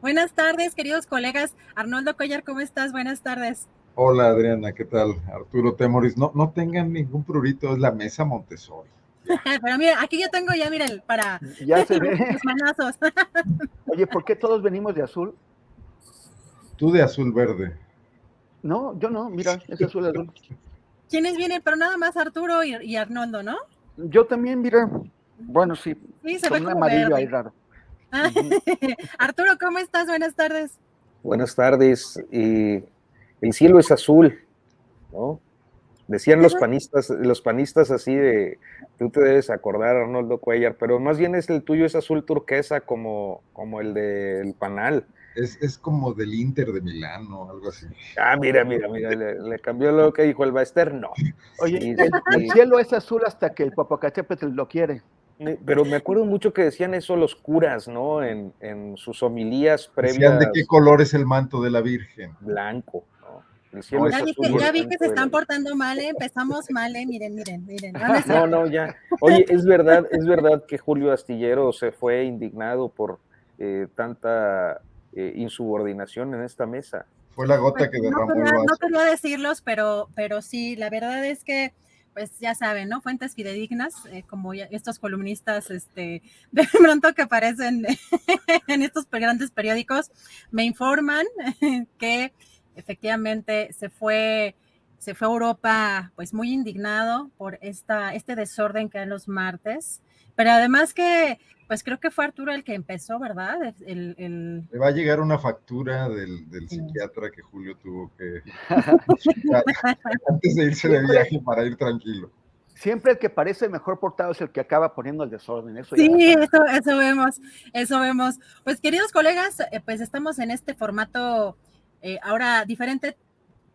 Buenas tardes, queridos colegas. Arnoldo Cuellar, ¿cómo estás? Buenas tardes. Hola Adriana, ¿qué tal? Arturo Temoris, no tengan ningún prurito, es la mesa Montessori. Ya. Pero mira, aquí yo tengo ya, miren, para Ya se ve. los manazos. Oye, ¿por qué todos venimos de azul? Tú de azul verde. No, yo no, mira, es azul. ¿Quiénes vienen? Pero nada más Arturo y Arnoldo, ¿no? Yo también, mira. Bueno, sí, Sí, se con ve un como amarillo ahí verde. raro. Arturo, ¿cómo estás? Buenas tardes. Buenas tardes. El cielo es azul, ¿no? Decían los panistas así de, tú te debes acordar, Arnoldo Cuellar, pero más bien el tuyo es azul turquesa como el del panal. Es como del Inter de Milán o algo así. Ah, mira, le cambió lo que dijo el Baester, no. Oye, el cielo es azul hasta que el Popocatépetl lo quiere. Pero me acuerdo mucho que decían eso los curas, ¿no? En sus homilías Decían, previas. ¿de qué color es el manto de la Virgen? Blanco, ¿no? El cielo No, es azul. Ya vi que se están portando mal, Empezamos mal, Miren. No, ya. Oye, es verdad que Julio Astillero se fue indignado por tanta insubordinación en esta mesa. Fue la gota que derramó el vaso. No quería decirlos, pero sí, la verdad es que, pues ya saben, ¿no? Fuentes fidedignas, como estos columnistas, de pronto que aparecen en estos grandes periódicos, me informan que efectivamente se fue a Europa, pues muy indignado por este desorden que hay los martes, pero además que, pues creo que fue Arturo el que empezó, ¿verdad? Le va a llegar una factura del psiquiatra que Julio tuvo que antes de irse de viaje para ir tranquilo. Siempre el que parece mejor portado es el que acaba poniendo el desorden. Eso sí, eso vemos. Pues queridos colegas, pues estamos en este formato ahora diferente.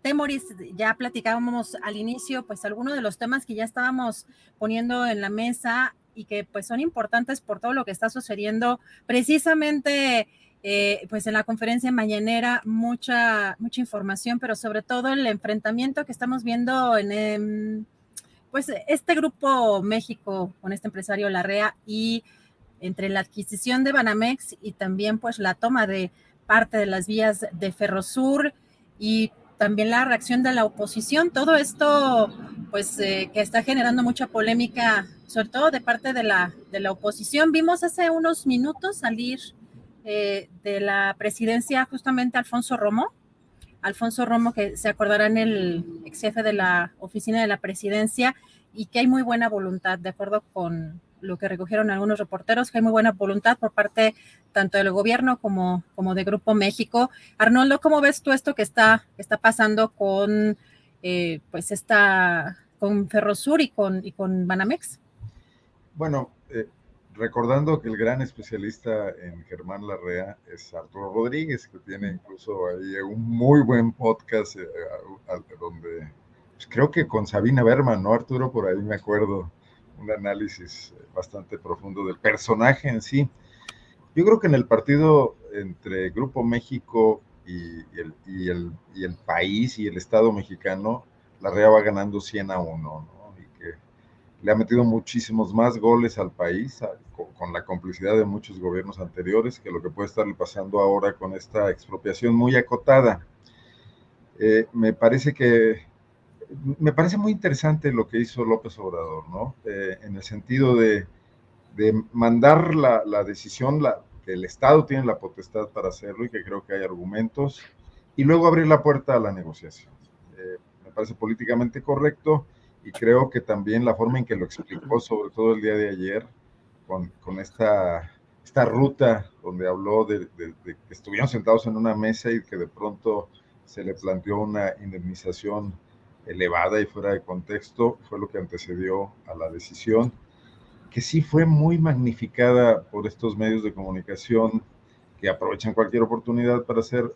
Temoris, ya platicábamos al inicio, pues algunos de los temas que ya estábamos poniendo en la mesa y que pues son importantes por todo lo que está sucediendo precisamente pues en la conferencia mañanera, mucha información, pero sobre todo el enfrentamiento que estamos viendo en pues este grupo México con este empresario Larrea y entre la adquisición de Banamex y también pues la toma de parte de las vías de Ferrosur y también la reacción de la oposición, todo esto pues que está generando mucha polémica, sobre todo de parte de la oposición. Vimos hace unos minutos salir de la presidencia justamente Alfonso Romo, que se acordarán, el ex jefe de la oficina de la presidencia, y que hay muy buena voluntad, de acuerdo con lo que recogieron algunos reporteros, que hay muy buena voluntad por parte tanto del gobierno como de Grupo México. Arnoldo, ¿cómo ves tú esto que está pasando con pues con Ferrosur y con Banamex? Bueno, recordando que el gran especialista en Germán Larrea es Arturo Rodríguez, que tiene incluso ahí un muy buen podcast donde pues creo que con Sabina Berman, ¿no, Arturo? Por ahí me acuerdo, un análisis bastante profundo del personaje en sí. Yo creo que en el partido entre Grupo México y el país y el Estado mexicano, Larrea va ganando 100-1, ¿no? Y que le ha metido muchísimos más goles al país, con la complicidad de muchos gobiernos anteriores, que lo que puede estarle pasando ahora con esta expropiación muy acotada. Me parece muy interesante lo que hizo López Obrador, ¿no? En el sentido de mandar la decisión, que el Estado tiene la potestad para hacerlo y que creo que hay argumentos, y luego abrir la puerta a la negociación. Me parece políticamente correcto y creo que también la forma en que lo explicó, sobre todo el día de ayer, con esta ruta donde habló de que estuvieron sentados en una mesa y que de pronto se le planteó una indemnización elevada y fuera de contexto, fue lo que antecedió a la decisión, que sí fue muy magnificada por estos medios de comunicación que aprovechan cualquier oportunidad para ser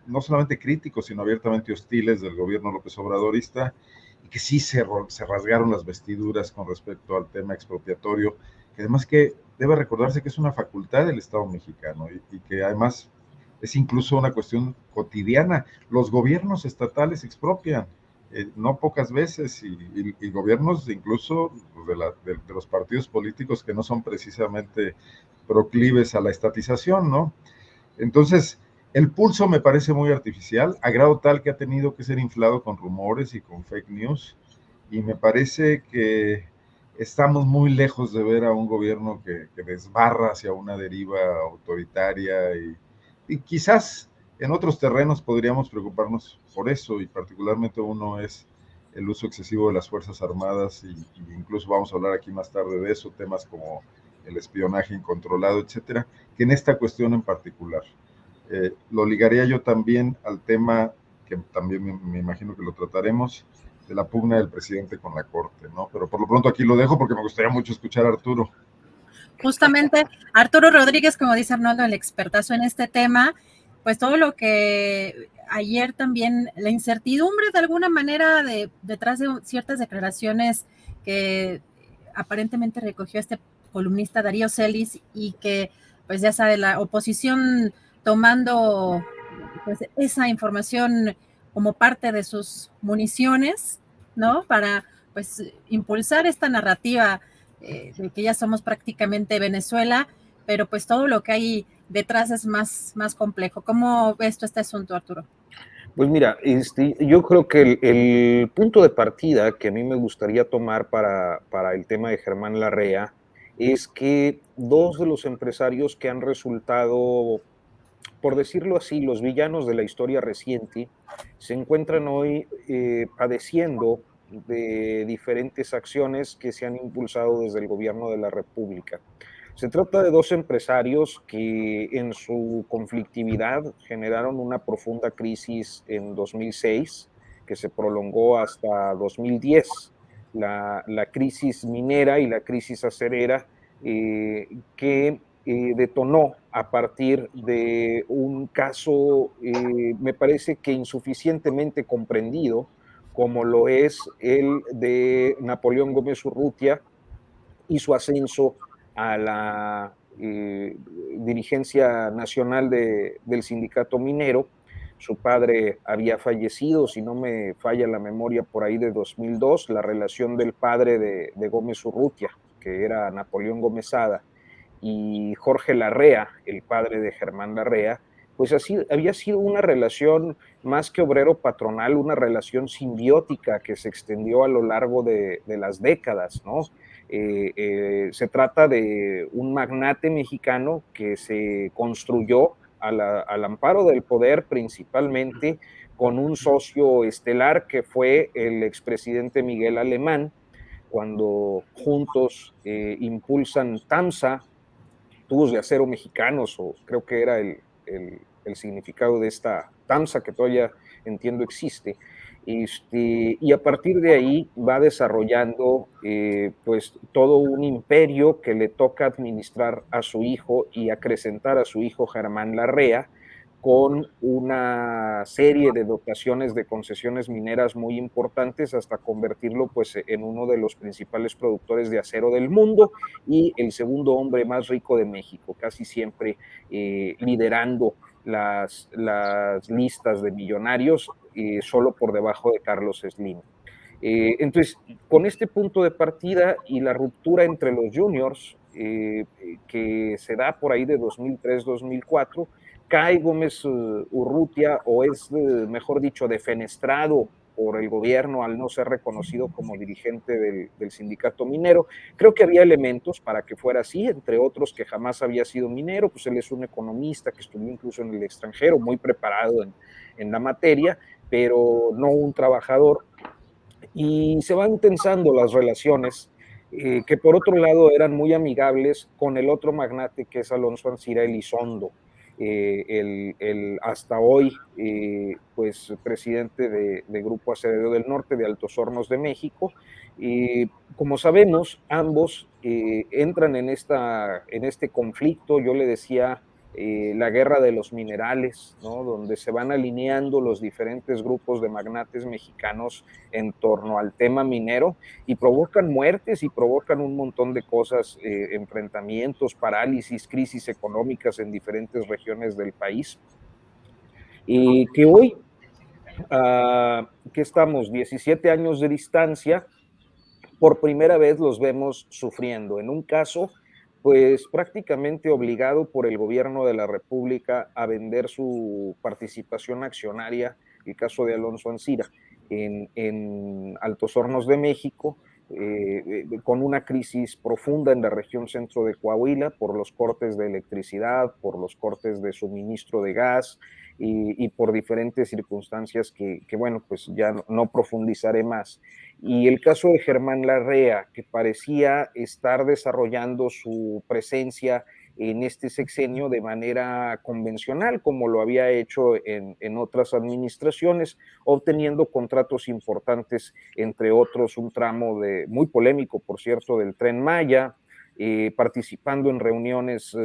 no solamente críticos, sino abiertamente hostiles del gobierno López Obradorista, y que sí se rasgaron las vestiduras con respecto al tema expropiatorio, que además que debe recordarse que es una facultad del Estado mexicano y que además es incluso una cuestión cotidiana. Los gobiernos estatales expropian, no pocas veces, y gobiernos incluso de los partidos políticos que no son precisamente proclives a la estatización, ¿no? Entonces, el pulso me parece muy artificial, a grado tal que ha tenido que ser inflado con rumores y con fake news, y me parece que estamos muy lejos de ver a un gobierno que desbarra hacia una deriva autoritaria y quizás en otros terrenos podríamos preocuparnos por eso, y particularmente uno es el uso excesivo de las Fuerzas Armadas, y incluso vamos a hablar aquí más tarde de eso, temas como el espionaje incontrolado, etcétera, que en esta cuestión en particular. Lo ligaría yo también al tema, que también me imagino que lo trataremos, de la pugna del presidente con la Corte, ¿no? Pero por lo pronto aquí lo dejo porque me gustaría mucho escuchar a Arturo. Justamente, Arturo Rodríguez, como dice Arnoldo, el expertazo en este tema, pues todo lo que ayer también, la incertidumbre de alguna manera detrás de ciertas declaraciones que aparentemente recogió este columnista Darío Celis, y que, pues ya sabe, la oposición tomando pues esa información como parte de sus municiones, ¿no? Para pues impulsar esta narrativa de que ya somos prácticamente Venezuela, pero pues todo lo que hay detrás es más complejo. ¿Cómo ves tú este asunto, Arturo? Pues mira, yo creo que el punto de partida que a mí me gustaría tomar para el tema de Germán Larrea es que dos de los empresarios que han resultado, por decirlo así, los villanos de la historia reciente, se encuentran hoy padeciendo de diferentes acciones que se han impulsado desde el gobierno de la República. Se trata de dos empresarios que en su conflictividad generaron una profunda crisis en 2006, que se prolongó hasta 2010, la crisis minera y la crisis acerera, que detonó a partir de un caso, me parece que insuficientemente comprendido, como lo es el de Napoleón Gómez Urrutia y su ascenso a la dirigencia nacional del sindicato minero. Su padre había fallecido, si no me falla la memoria, por ahí de 2002. La relación del padre de Gómez Urrutia, que era Napoleón Gómezada, y Jorge Larrea, el padre de Germán Larrea, pues así había sido una relación más que obrero-patronal, una relación simbiótica que se extendió a lo largo de las décadas, ¿no? Se trata de un magnate mexicano que se construyó al amparo del poder, principalmente con un socio estelar que fue el expresidente Miguel Alemán, cuando juntos impulsan TAMSA, tubos de acero mexicanos, o creo que era el significado de esta TAMSA, que todavía entiendo existe. Y a partir de ahí va desarrollando pues todo un imperio que le toca administrar a su hijo y acrecentar a su hijo Germán Larrea, con una serie de dotaciones de concesiones mineras muy importantes, hasta convertirlo pues en uno de los principales productores de acero del mundo y el segundo hombre más rico de México, casi siempre liderando las listas de millonarios, solo por debajo de Carlos Slim. Entonces, con este punto de partida y la ruptura entre los juniors, que se da por ahí de 2003-2004, cae Gómez Urrutia, o es, mejor dicho, defenestrado por el gobierno al no ser reconocido como dirigente del sindicato minero. Creo que había elementos para que fuera así, entre otros que jamás había sido minero, pues él es un economista que estudió incluso en el extranjero, muy preparado en la materia, pero no un trabajador. Y se van tensando las relaciones, que por otro lado eran muy amigables con el otro magnate, que es Alonso Ancira Elizondo, el hasta hoy pues presidente de Grupo Acerero del Norte, de Altos Hornos de México. Como sabemos, ambos entran en este conflicto. Yo le decía la guerra de los minerales, ¿no? Donde se van alineando los diferentes grupos de magnates mexicanos en torno al tema minero, y provocan muertes y provocan un montón de cosas, enfrentamientos, parálisis, crisis económicas en diferentes regiones del país. Y que hoy, que estamos 17 años de distancia, por primera vez los vemos sufriendo. En un caso, pues prácticamente obligado por el gobierno de la República a vender su participación accionaria, el caso de Alonso Ancira, en Altos Hornos de México, con una crisis profunda en la región centro de Coahuila por los cortes de electricidad, por los cortes de suministro de gas y por diferentes circunstancias que, bueno, pues ya no profundizaré más. Y el caso de Germán Larrea, que parecía estar desarrollando su presencia en este sexenio de manera convencional, como lo había hecho en otras administraciones, obteniendo contratos importantes, entre otros un tramo muy polémico, por cierto, del Tren Maya, participando en reuniones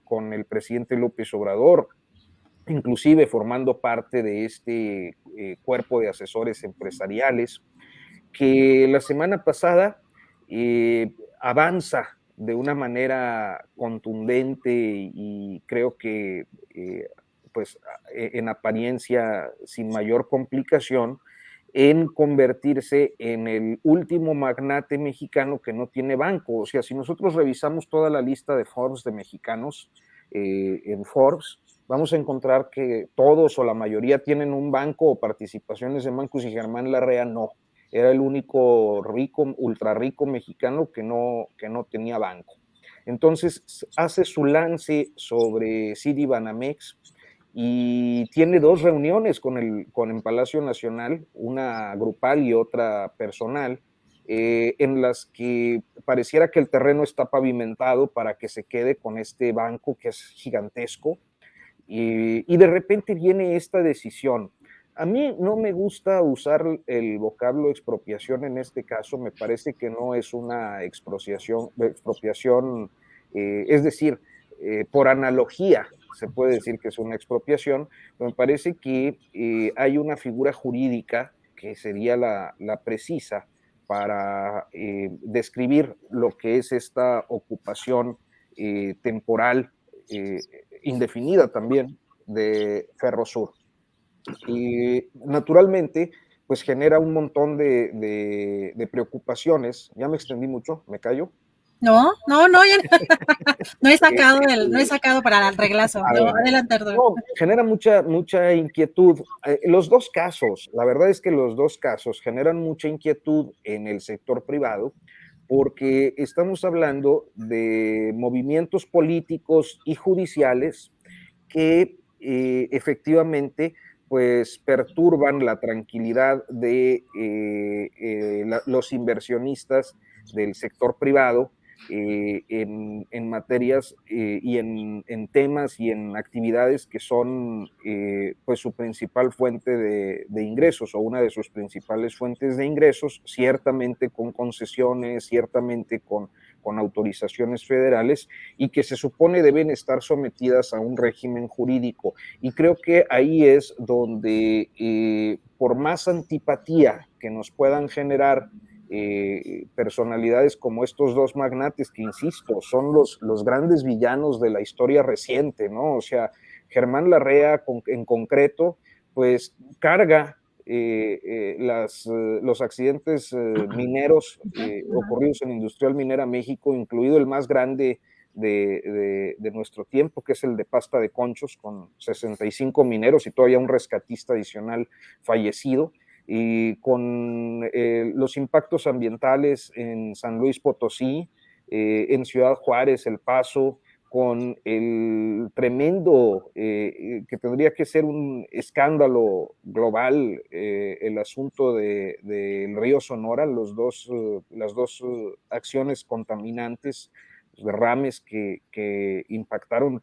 con el presidente López Obrador, inclusive formando parte de este cuerpo de asesores empresariales, que la semana pasada avanza de una manera contundente y creo que pues en apariencia sin mayor complicación en convertirse en el último magnate mexicano que no tiene banco. O sea, si nosotros revisamos toda la lista de Forbes de mexicanos en Forbes, vamos a encontrar que todos o la mayoría tienen un banco o participaciones en bancos y Germán Larrea no. Era el único rico, ultra rico mexicano que no tenía banco. Entonces hace su lance sobre Citibanamex y tiene dos reuniones con el Palacio Nacional, una grupal y otra personal, en las que pareciera que el terreno está pavimentado para que se quede con este banco que es gigantesco, y de repente viene esta decisión. A mí no me gusta usar el vocablo expropiación en este caso, me parece que no es una expropiación, es decir, por analogía se puede decir que es una expropiación, pero me parece que hay una figura jurídica que sería la precisa para describir lo que es esta ocupación temporal indefinida también de Ferrosur. Y naturalmente, pues genera un montón de preocupaciones. Ya me extendí mucho, me callo. No, no he sacado para el reglazo. No, adelante, Arturo. No, genera mucha inquietud. Los dos casos, la verdad es que los dos casos generan mucha inquietud en el sector privado, porque estamos hablando de movimientos políticos y judiciales que efectivamente pues perturban la tranquilidad de los inversionistas del sector privado en materias y en temas y en actividades que son pues su principal fuente de ingresos o una de sus principales fuentes de ingresos, ciertamente con concesiones, ciertamente con autorizaciones federales y que se supone deben estar sometidas a un régimen jurídico. Y creo que ahí es donde por más antipatía que nos puedan generar personalidades como estos dos magnates que, insisto, son los grandes villanos de la historia reciente, ¿no? O sea, Germán Larrea en concreto, pues carga los accidentes mineros ocurridos en Industrial Minera México, incluido el más grande de nuestro tiempo, que es el de Pasta de Conchos, con 65 mineros y todavía un rescatista adicional fallecido, y con los impactos ambientales en San Luis Potosí, en Ciudad Juárez, El Paso, con el tremendo, que tendría que ser un escándalo global, el asunto del río Sonora, las dos acciones contaminantes, derrames que impactaron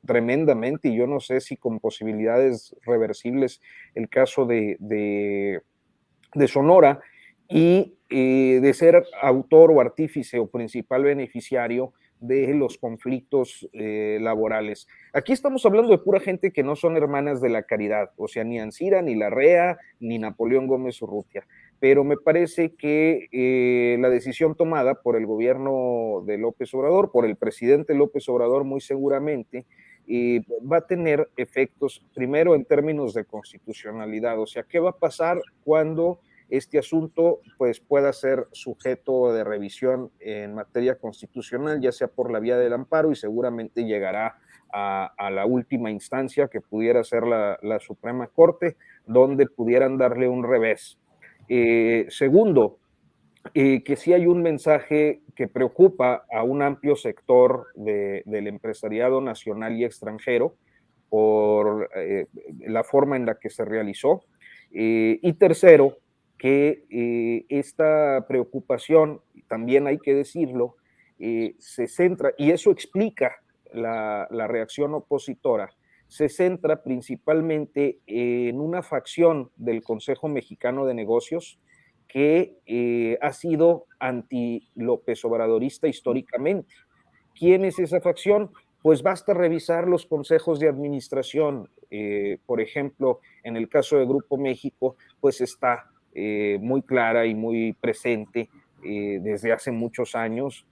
tremendamente, y yo no sé si con posibilidades reversibles, el caso de Sonora, y de ser autor o artífice o principal beneficiario de los conflictos laborales. Aquí estamos hablando de pura gente que no son hermanas de la caridad, o sea, ni Ancira, ni Larrea, ni Napoleón Gómez Urrutia, pero me parece que la decisión tomada por el gobierno de López Obrador, por el presidente López Obrador muy seguramente, va a tener efectos, primero en términos de constitucionalidad, o sea, ¿qué va a pasar cuando este asunto pues pueda ser sujeto de revisión en materia constitucional, ya sea por la vía del amparo, y seguramente llegará a la última instancia, que pudiera ser la Suprema Corte, donde pudieran darle un revés. Segundo, que sí hay un mensaje que preocupa a un amplio sector del empresariado nacional y extranjero por la forma en la que se realizó. Y tercero, que esta preocupación, también hay que decirlo, se centra, y eso explica la reacción opositora, se centra principalmente en una facción del Consejo Mexicano de Negocios que ha sido anti-López Obradorista históricamente. ¿Quién es esa facción? Pues basta revisar los consejos de administración. Por ejemplo, en el caso de Grupo México, pues está muy clara y muy presente desde hace muchos años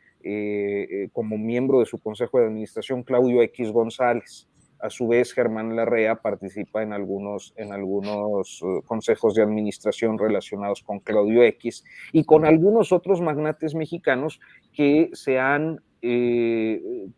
como miembro de su consejo de administración Claudio X González. A su vez, Germán Larrea participa en algunos consejos de administración relacionados con Claudio X y con algunos otros magnates mexicanos que se han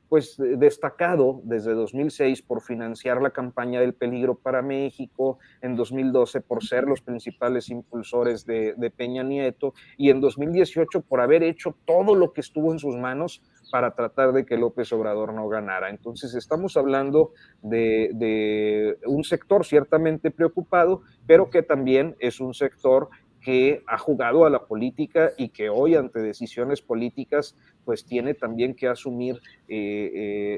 pues destacado desde 2006 por financiar la campaña del peligro para México, en 2012 por ser los principales impulsores de Peña Nieto, y en 2018 por haber hecho todo lo que estuvo en sus manos para tratar de que López Obrador no ganara. Entonces estamos hablando de un sector ciertamente preocupado, pero que también es un sector que ha jugado a la política y que hoy, ante decisiones políticas, pues tiene también que asumir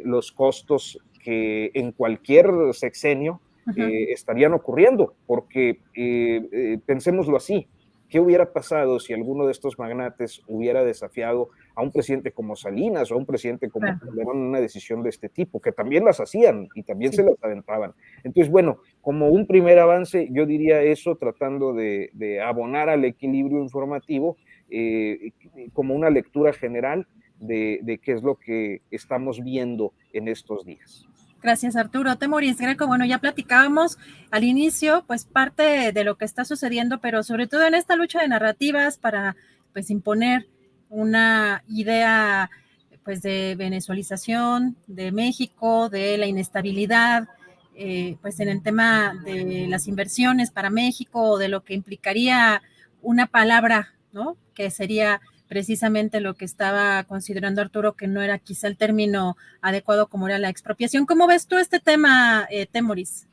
los costos que en cualquier sexenio estarían ocurriendo, porque pensémoslo así, ¿qué hubiera pasado si alguno de estos magnates hubiera desafiado a un presidente como Salinas o a un presidente como Calderón en una decisión de este tipo? Que también las hacían y también se las aventaban. Entonces, bueno, como un primer avance, yo diría eso, tratando de abonar al equilibrio informativo, como una lectura general de qué es lo que estamos viendo en estos días. Gracias, Arturo. Temoris Greco, bueno, ya platicábamos al inicio, pues parte de lo que está sucediendo, pero sobre todo en esta lucha de narrativas para, pues, imponer una idea, pues, de venezuelización de México, de la inestabilidad, pues, en el tema de las inversiones para México, de lo que implicaría una palabra, ¿no? Que sería precisamente lo que estaba considerando Arturo, que no era quizá el término adecuado como era la expropiación. ¿Cómo ves tú este tema, Temoris?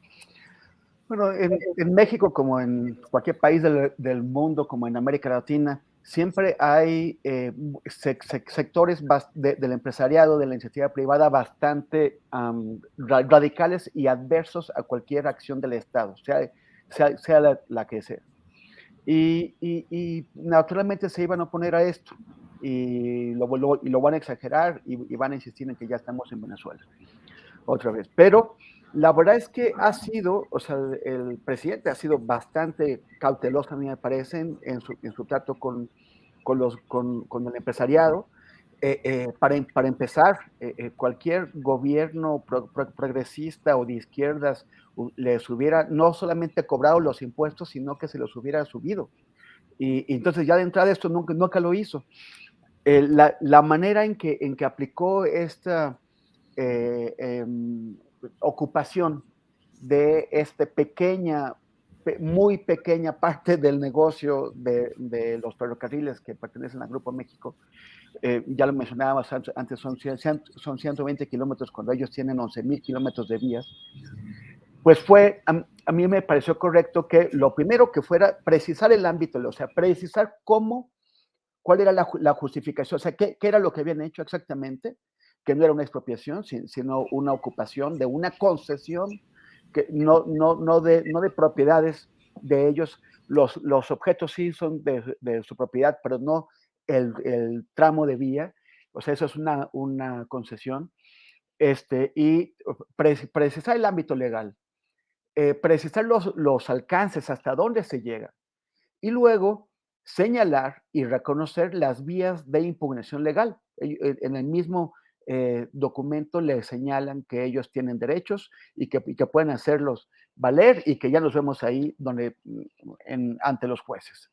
Bueno, en México, como en cualquier país del mundo, como en América Latina, siempre hay sectores del empresariado, de la iniciativa privada, bastante radicales y adversos a cualquier acción del Estado, sea la que sea. Y naturalmente se iban a oponer a esto y lo van a exagerar y van a insistir en que ya estamos en Venezuela otra vez. Pero la verdad es que el presidente ha sido bastante cauteloso, a mí me parece, en su trato con el empresariado. Para empezar, cualquier gobierno progresista o de izquierdas les hubiera no solamente cobrado los impuestos, sino que se los hubiera subido. Y entonces ya de entrada esto nunca lo hizo. La manera en que aplicó esta ocupación de esta muy pequeña parte del negocio de los ferrocarriles que pertenecen al Grupo México, ya lo mencionábamos antes, son 120 kilómetros cuando ellos tienen 11,000 kilómetros de vías. Pues a mí me pareció correcto que lo primero que fuera precisar el ámbito, o sea, precisar cuál era la justificación, o sea, qué era lo que habían hecho exactamente, que no era una expropiación, sino una ocupación de una concesión, que no de propiedades de ellos. Los objetos sí son de su propiedad, pero no el tramo de vía, o sea, eso es una concesión. Y precisar el ámbito legal, precisar los alcances, hasta dónde se llega, y luego señalar y reconocer las vías de impugnación legal. En el mismo documento le señalan que ellos tienen derechos y que pueden hacerlos valer y que ya los vemos ahí ante los jueces.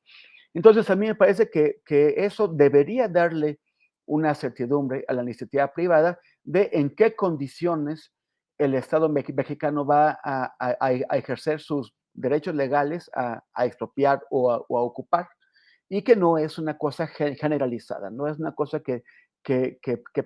Entonces, a mí me parece que eso debería darle una certidumbre a la iniciativa privada de en qué condiciones el Estado mexicano va a ejercer sus derechos legales a expropiar o a ocupar, y que no es una cosa generalizada, no es una cosa que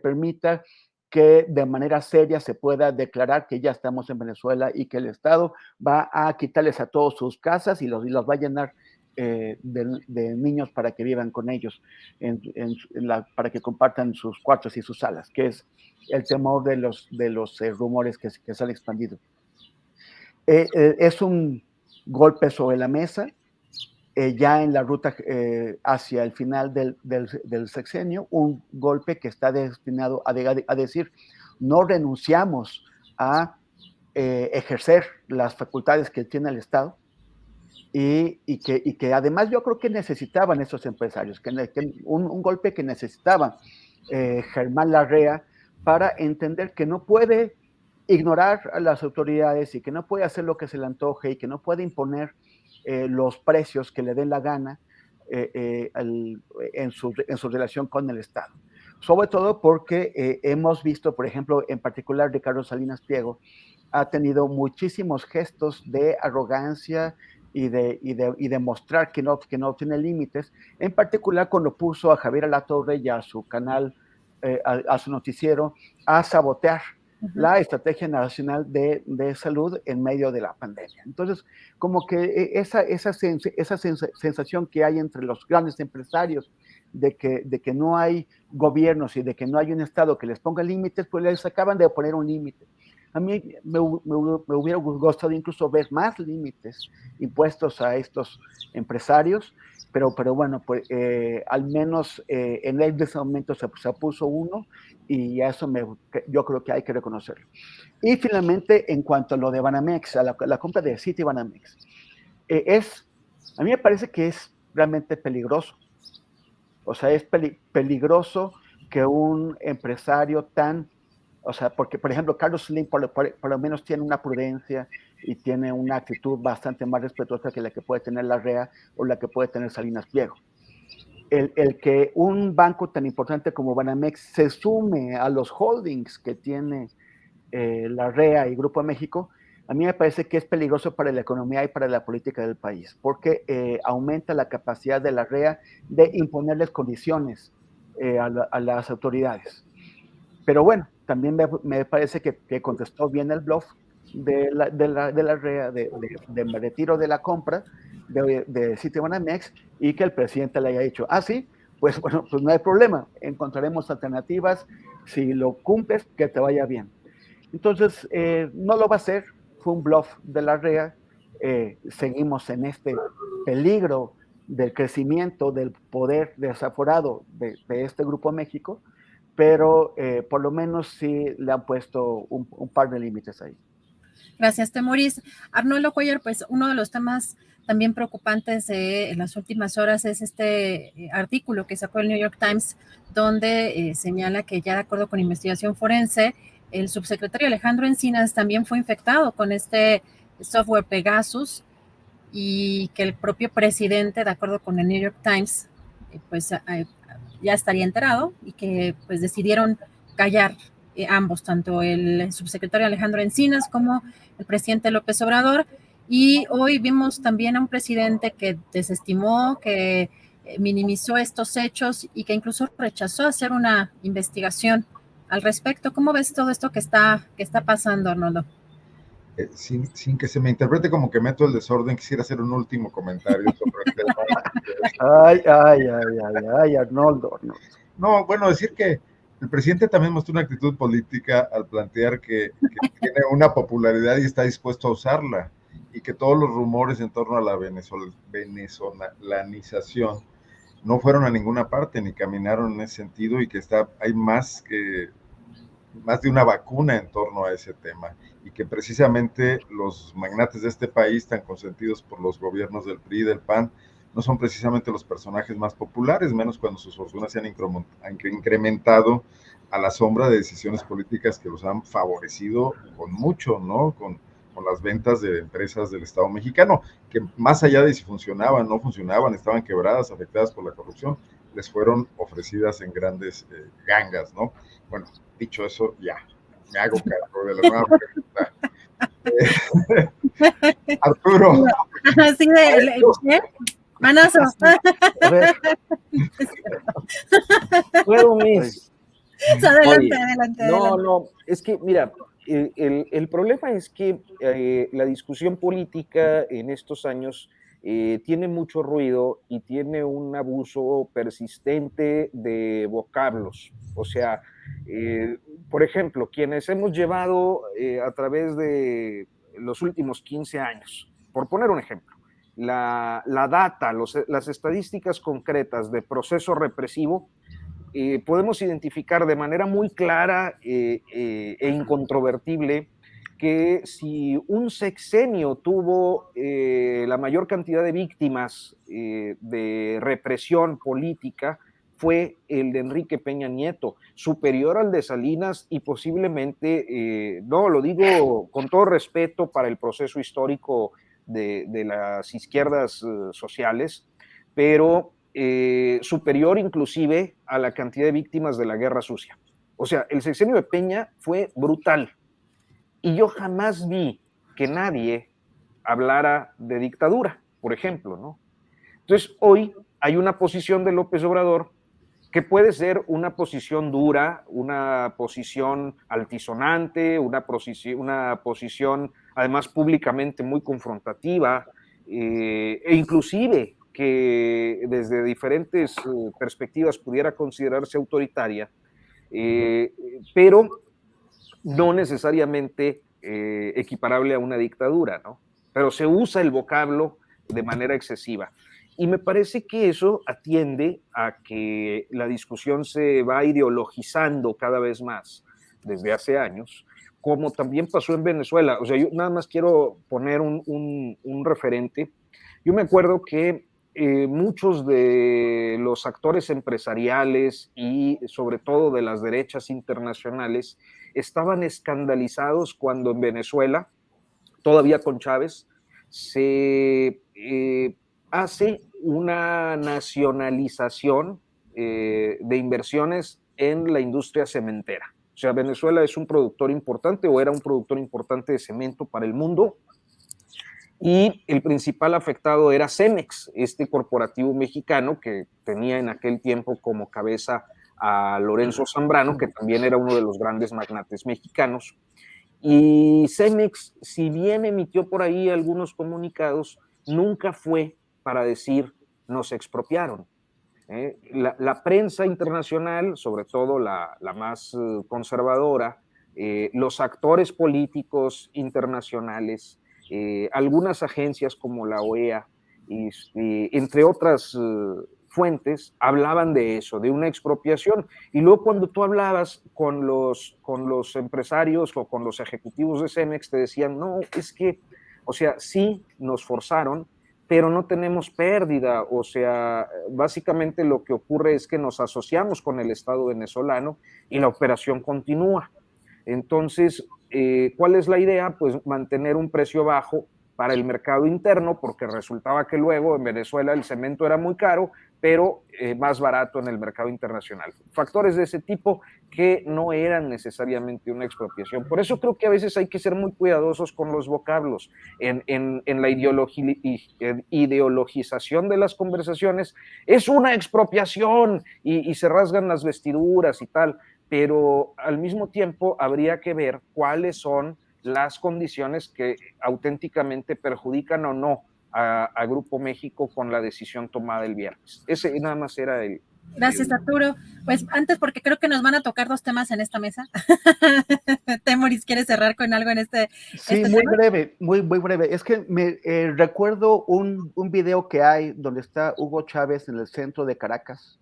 permita que de manera seria se pueda declarar que ya estamos en Venezuela y que el Estado va a quitarles a todos sus casas y los va a llenar de niños para que vivan con ellos, para que compartan sus cuartos y sus salas, que es el temor de los rumores que se han expandido. Es un golpe sobre la mesa, ya en la ruta hacia el final del sexenio, un golpe que está destinado a decir, no renunciamos a ejercer las facultades que tiene el Estado, y que además yo creo que necesitaban esos empresarios, un golpe que necesitaba Germán Larrea para entender que no puede ignorar a las autoridades y que no puede hacer lo que se le antoje y que no puede imponer los precios que le den la gana en su relación con el Estado. Sobre todo porque hemos visto, por ejemplo, en particular Ricardo Salinas Pliego, ha tenido muchísimos gestos de arrogancia y de mostrar que no tiene límites, en particular cuando puso a Javier Alatorre y a su canal, a su noticiero, a sabotear la Estrategia Nacional de Salud en medio de la pandemia. Entonces, como que esa sensación que hay entre los grandes empresarios de que no hay gobiernos y de que no hay un Estado que les ponga límites, pues les acaban de poner un límite. A mí me hubiera gustado incluso ver más límites impuestos a estos empresarios, pero bueno, pues al menos en ese momento se puso uno, y eso yo creo que hay que reconocerlo. Y finalmente, en cuanto a lo de Banamex, a la compra de Citi Banamex, a mí me parece que es realmente peligroso. O sea, es peligroso que un empresario porque, por ejemplo, Carlos Slim por lo menos tiene una prudencia y tiene una actitud bastante más respetuosa que la que puede tener Larrea o la que puede tener Salinas Pliego. El que un banco tan importante como Banamex se sume a los holdings que tiene Larrea y Grupo México, a mí me parece que es peligroso para la economía y para la política del país, porque aumenta la capacidad de Larrea de imponerles condiciones a las autoridades. Pero bueno, también me parece que contestó bien el bluff de Larrea de retiro de la compra de Citibanamex, y que el presidente le haya dicho, sí, pues bueno, pues no hay problema, encontraremos alternativas, si lo cumples, que te vaya bien. Entonces, no lo va a hacer, fue un bluff de Larrea, seguimos en este peligro del crecimiento del poder desaforado de este Grupo México, pero por lo menos sí le han puesto un par de límites ahí. Gracias, Temoris. Arnoldo Cuellar, pues uno de los temas también preocupantes en las últimas horas es este artículo que sacó el New York Times, donde señala que ya de acuerdo con investigación forense, el subsecretario Alejandro Encinas también fue infectado con este software Pegasus, y que el propio presidente, de acuerdo con el New York Times, pues ya estaría enterado, y que pues decidieron callar ambos, tanto el subsecretario Alejandro Encinas como el presidente López Obrador. Y hoy vimos también a un presidente que desestimó, que minimizó estos hechos y que incluso rechazó hacer una investigación al respecto. ¿Cómo ves todo esto que está pasando, Arnoldo? Sin que se me interprete como que meto el desorden, quisiera hacer un último comentario sobre el tema. Ay, Arnoldo. No, bueno, decir que el presidente también mostró una actitud política al plantear que tiene una popularidad y está dispuesto a usarla, y que todos los rumores en torno a la venezolanización no fueron a ninguna parte ni caminaron en ese sentido, y que hay más de una vacuna en torno a ese tema, y que precisamente los magnates de este país, tan consentidos por los gobiernos del PRI y del PAN, no son precisamente los personajes más populares, menos cuando sus fortunas se han incrementado a la sombra de decisiones políticas que los han favorecido con mucho, ¿no? Con con las ventas de empresas del Estado mexicano, que más allá de si funcionaban, no funcionaban, estaban quebradas, afectadas por la corrupción, les fueron ofrecidas en grandes gangas, ¿no? Bueno, dicho eso, ya, me hago cargo de la nueva pregunta. Arturo. Así de, ¿eh? Manazo. A ver. Puedo, Miss. Adelante, Oye, adelante, no, adelante. no, es que, mira, el problema es que la discusión política en estos años tiene mucho ruido y tiene un abuso persistente de vocablos. O sea, por ejemplo, quienes hemos llevado a través de los últimos 15 años, por poner un ejemplo, la data, las estadísticas concretas de proceso represivo, podemos identificar de manera muy clara e incontrovertible que si un sexenio tuvo la mayor cantidad de víctimas de represión política, fue el de Enrique Peña Nieto, superior al de Salinas y posiblemente, no, lo digo con todo respeto para el proceso histórico de las izquierdas sociales, pero superior inclusive a la cantidad de víctimas de la guerra sucia. O sea, el sexenio de Peña fue brutal. Y yo jamás vi que nadie hablara de dictadura, por ejemplo, ¿no? Entonces, hoy hay una posición de López Obrador que puede ser una posición dura, una posición altisonante, una posición además públicamente muy confrontativa, e inclusive que desde diferentes perspectivas pudiera considerarse autoritaria, pero no necesariamente equiparable a una dictadura, ¿no? Pero se usa el vocablo de manera excesiva. Y me parece que eso atiende a que la discusión se va ideologizando cada vez más desde hace años, como también pasó en Venezuela. O sea, yo nada más quiero poner un referente. Yo me acuerdo que muchos de los actores empresariales y sobre todo de las derechas internacionales estaban escandalizados cuando en Venezuela, todavía con Chávez, se hace una nacionalización de inversiones en la industria cementera. O sea, Venezuela es un productor importante o era un productor importante de cemento para el mundo, y el principal afectado era Cemex, este corporativo mexicano que tenía en aquel tiempo como cabeza a Lorenzo Zambrano, que también era uno de los grandes magnates mexicanos. Y Cemex, si bien emitió por ahí algunos comunicados, nunca fue para decir nos expropiaron. La prensa internacional, sobre todo la más conservadora, los actores políticos internacionales, algunas agencias como la OEA, entre otras fuentes, hablaban de eso, de una expropiación. Y luego cuando tú hablabas con los empresarios o con los ejecutivos de Cemex, te decían, no, es que, o sea, sí nos forzaron, pero no tenemos pérdida. O sea, básicamente lo que ocurre es que nos asociamos con el Estado venezolano y la operación continúa. Entonces, ¿cuál es la idea? Pues mantener un precio bajo para el mercado interno, porque resultaba que luego en Venezuela el cemento era muy caro, pero más barato en el mercado internacional. Factores de ese tipo que no eran necesariamente una expropiación. Por eso creo que a veces hay que ser muy cuidadosos con los vocablos. En la ideologización de las conversaciones, es una expropiación y se rasgan las vestiduras y tal, pero al mismo tiempo habría que ver cuáles son las condiciones que auténticamente perjudican o no a Grupo México con la decisión tomada el viernes. Ese nada más era el... Gracias, Arturo. Pues antes, porque creo que nos van a tocar dos temas en esta mesa. Temoris, ¿quieres cerrar con algo en este? Sí, muy tema? Breve, muy breve. Es que me recuerdo un video que hay donde está Hugo Chávez en el centro de Caracas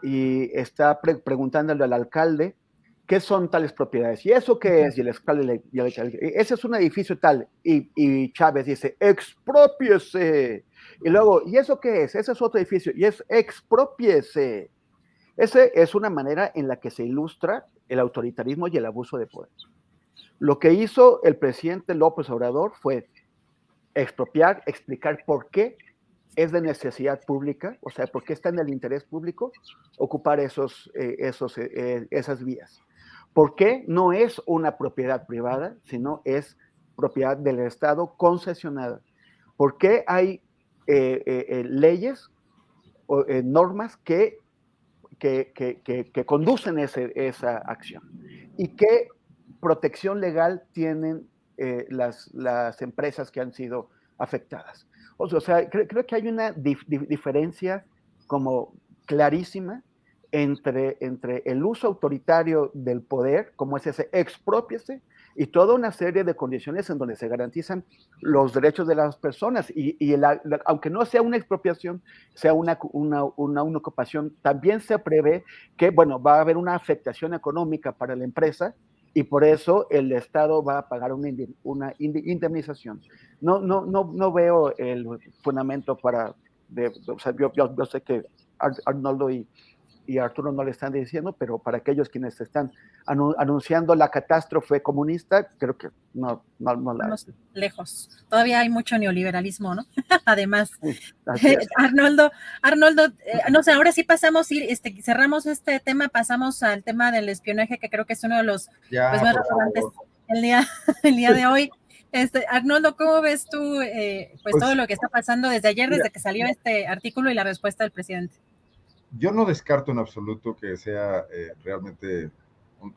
y está preguntándole al alcalde qué son tales propiedades. ¿Y eso qué es? Y el alcalde ese es un edificio tal. Y Chávez dice, exprópiese. Y luego, ¿y eso qué es? Ese es otro edificio. Y es exprópiese. Esa es una manera en la que se ilustra el autoritarismo y el abuso de poder. Lo que hizo el presidente López Obrador fue expropiar, explicar por qué es de necesidad pública, o sea, por qué está en el interés público ocupar esas vías. ¿Por qué no es una propiedad privada, sino es propiedad del Estado concesionada? ¿Por qué hay leyes o normas que conducen esa acción? ¿Y qué protección legal tienen las empresas que han sido afectadas? O sea, creo que hay una diferencia como clarísima entre el uso autoritario del poder, como es ese expropiese, y toda una serie de condiciones en donde se garantizan los derechos de las personas. Aunque no sea una expropiación, sea una ocupación, también se prevé que, bueno, va a haber una afectación económica para la empresa, y por eso el Estado va a pagar una indemnización. No veo el fundamento para, o sea, yo sé que Arnoldo y Arturo no le están diciendo, pero para aquellos quienes están anunciando la catástrofe comunista, creo que no la Estamos lejos. Todavía hay mucho neoliberalismo, ¿no? Además, sí, Arnoldo, no sé, ahora sí pasamos, cerramos este tema, pasamos al tema del espionaje, que creo que es uno de los más relevantes el día de hoy. Arnoldo, ¿cómo ves tú pues todo lo que está pasando desde ayer, desde que salió este artículo y la respuesta del presidente? Yo no descarto en absoluto que sea realmente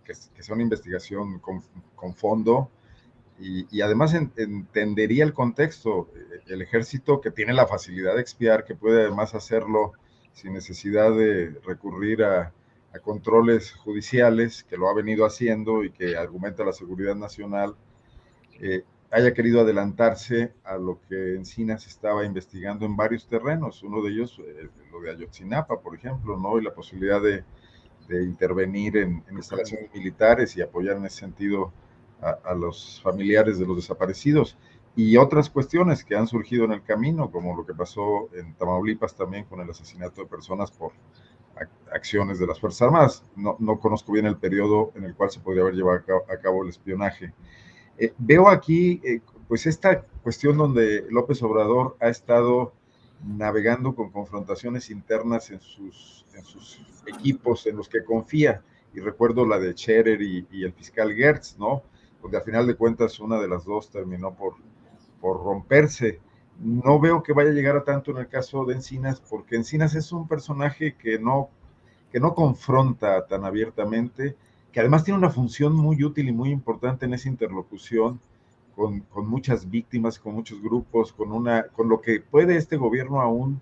que sea una investigación con fondo y además entendería el contexto. El ejército, que tiene la facilidad de expiar, que puede además hacerlo sin necesidad de recurrir a controles judiciales, que lo ha venido haciendo y que argumenta la seguridad nacional, haya querido adelantarse a lo que Encinas estaba investigando en varios terrenos, uno de ellos lo de Ayotzinapa, por ejemplo, ¿no? Y la posibilidad de intervenir en instalaciones militares y apoyar en ese sentido a los familiares de los desaparecidos, y otras cuestiones que han surgido en el camino, como lo que pasó en Tamaulipas también con el asesinato de personas por acciones de las Fuerzas Armadas. No conozco bien el periodo en el cual se podría haber llevado a cabo el espionaje. Veo aquí pues esta cuestión donde López Obrador ha estado navegando con confrontaciones internas en sus equipos en los que confía, y recuerdo la de Scherer y el fiscal Gertz, ¿no? Donde al final de cuentas una de las dos terminó por romperse. No veo que vaya a llegar a tanto en el caso de Encinas, porque Encinas es un personaje que no confronta tan abiertamente, que además tiene una función muy útil y muy importante en esa interlocución con muchas víctimas, con muchos grupos, con lo que puede este gobierno aún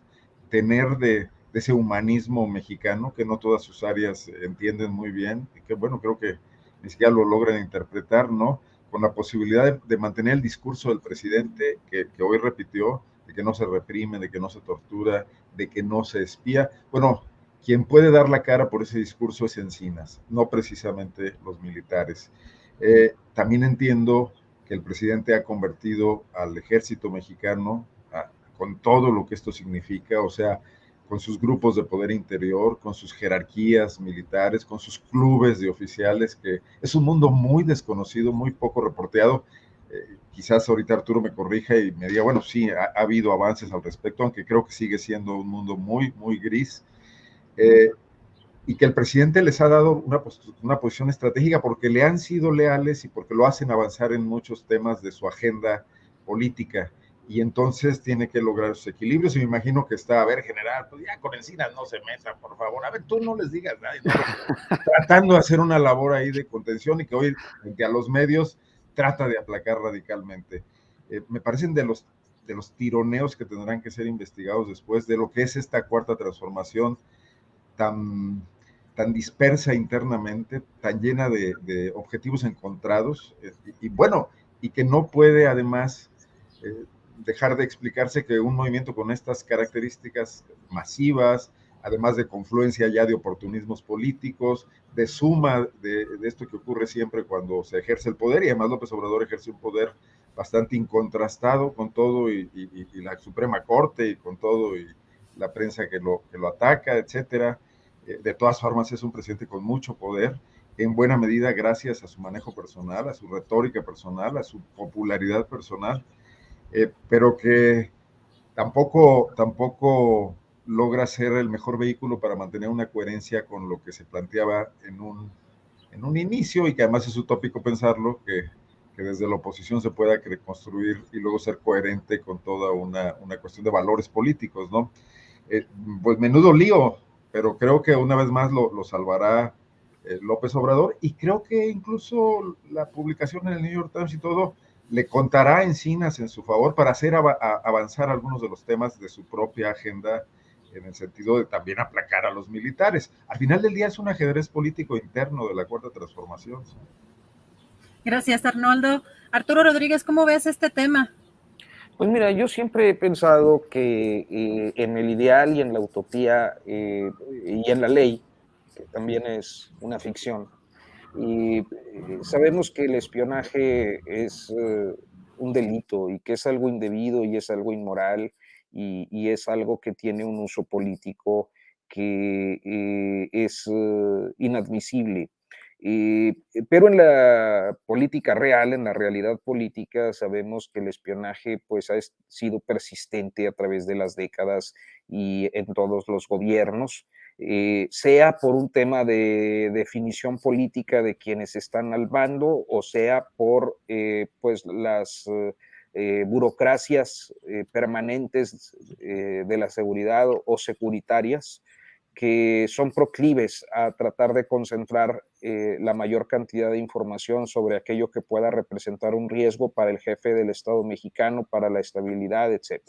tener de ese humanismo mexicano, que no todas sus áreas entienden muy bien, y que bueno, creo que ni siquiera lo logran interpretar, ¿no? Con la posibilidad de mantener el discurso del presidente, que hoy repitió, de que no se reprime, de que no se tortura, de que no se espía. Bueno, quien puede dar la cara por ese discurso es Encinas, no precisamente los militares. También entiendo que el presidente ha convertido al ejército mexicano, con todo lo que esto significa, o sea, con sus grupos de poder interior, con sus jerarquías militares, con sus clubes de oficiales, que es un mundo muy desconocido, muy poco reporteado. Quizás ahorita Arturo me corrija y me diga, bueno, sí, ha habido avances al respecto, aunque creo que sigue siendo un mundo muy, muy gris. Y que el presidente les ha dado una posición estratégica porque le han sido leales y porque lo hacen avanzar en muchos temas de su agenda política, y entonces tiene que lograr sus equilibrios. Y me imagino que está, a ver, general, pues ya con Encinas no se meta, por favor, a ver, tú no les digas nada, no, tratando de hacer una labor ahí de contención, y que hoy, frente a los medios, trata de aplacar radicalmente. Me parecen de los tironeos que tendrán que ser investigados después de lo que es esta cuarta transformación tan dispersa internamente, tan llena de objetivos encontrados, y bueno, y que no puede además dejar de explicarse que un movimiento con estas características masivas, además de confluencia ya de oportunismos políticos, de suma de esto que ocurre siempre cuando se ejerce el poder, y además López Obrador ejerce un poder bastante incontrastado con todo, y la Suprema Corte, y con todo, y la prensa que lo ataca, etcétera. De todas formas es un presidente con mucho poder, en buena medida gracias a su manejo personal, a su retórica personal, a su popularidad personal, pero que tampoco logra ser el mejor vehículo para mantener una coherencia con lo que se planteaba en un inicio, y que además es utópico pensarlo, que desde la oposición se pueda construir y luego ser coherente con toda una cuestión de valores políticos, ¿no? Pues menudo lío, pero creo que una vez más lo salvará López Obrador, y creo que incluso la publicación en el New York Times y todo le contará a Encinas en su favor para hacer avanzar algunos de los temas de su propia agenda, en el sentido de también aplacar a los militares. Al final del día es un ajedrez político interno de la Cuarta Transformación. Gracias, Arnoldo. Arturo Rodríguez, ¿cómo ves este tema? Pues mira, yo siempre he pensado que en el ideal y en la utopía y en la ley, que también es una ficción, y sabemos que el espionaje es un delito y que es algo indebido y es algo inmoral y es algo que tiene un uso político que es inadmisible. Pero en la política real, en la realidad política, sabemos que el espionaje pues, ha sido persistente a través de las décadas y en todos los gobiernos, sea por un tema de definición política de quienes están al mando, o sea por pues, las burocracias permanentes de la seguridad o securitarias, que son proclives a tratar de concentrar la mayor cantidad de información sobre aquello que pueda representar un riesgo para el jefe del Estado mexicano, para la estabilidad, etc.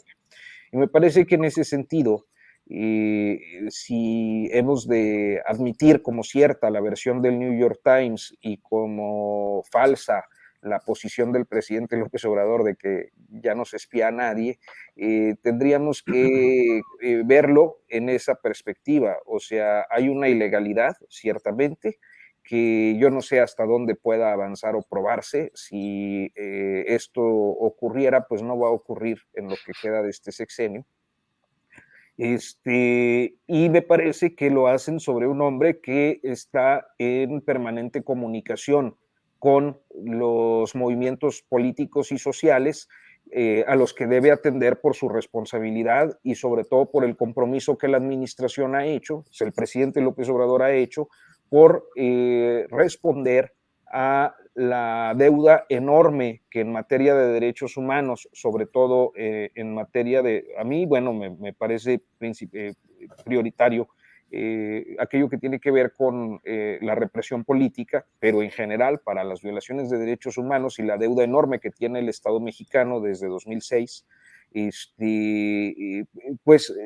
Y me parece que en ese sentido, si hemos de admitir como cierta la versión del New York Times y como falsa la posición del presidente López Obrador de que ya no se espía a nadie, tendríamos que verlo en esa perspectiva. O sea, hay una ilegalidad, ciertamente, que yo no sé hasta dónde pueda avanzar o probarse. Si esto ocurriera, pues no va a ocurrir en lo que queda de este sexenio. Y me parece que lo hacen sobre un hombre que está en permanente comunicación con los movimientos políticos y sociales a los que debe atender por su responsabilidad y sobre todo por el compromiso que la administración ha hecho, el presidente López Obrador ha hecho, por responder a la deuda enorme que en materia de derechos humanos, sobre todo en materia de, a mí, bueno, me parece prioritario aquello que tiene que ver con la represión política, pero en general para las violaciones de derechos humanos y la deuda enorme que tiene el Estado mexicano desde 2006, pues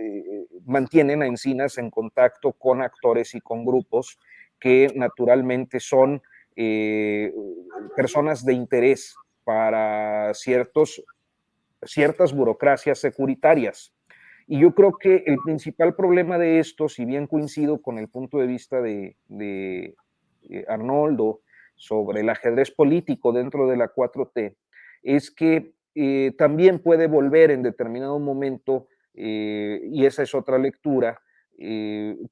mantienen a Encinas en contacto con actores y con grupos que naturalmente son personas de interés para ciertas burocracias securitarias. Y yo creo que el principal problema de esto, si bien coincido con el punto de vista de Arnoldo sobre el ajedrez político dentro de la 4T, es que también puede volver en determinado momento, y esa es otra lectura,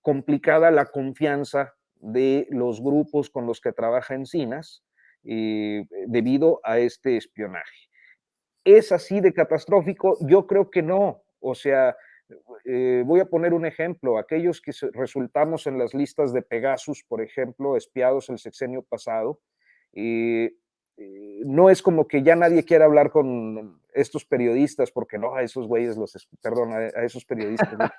complicada la confianza de los grupos con los que trabaja Encinas debido a este espionaje. ¿Es así de catastrófico? Yo creo que no. O sea, voy a poner un ejemplo. Aquellos que resultamos en las listas de Pegasus, por ejemplo, espiados el sexenio pasado, eh, no es como que ya nadie quiera hablar con estos periodistas porque no, a esos güeyes perdón, a esos periodistas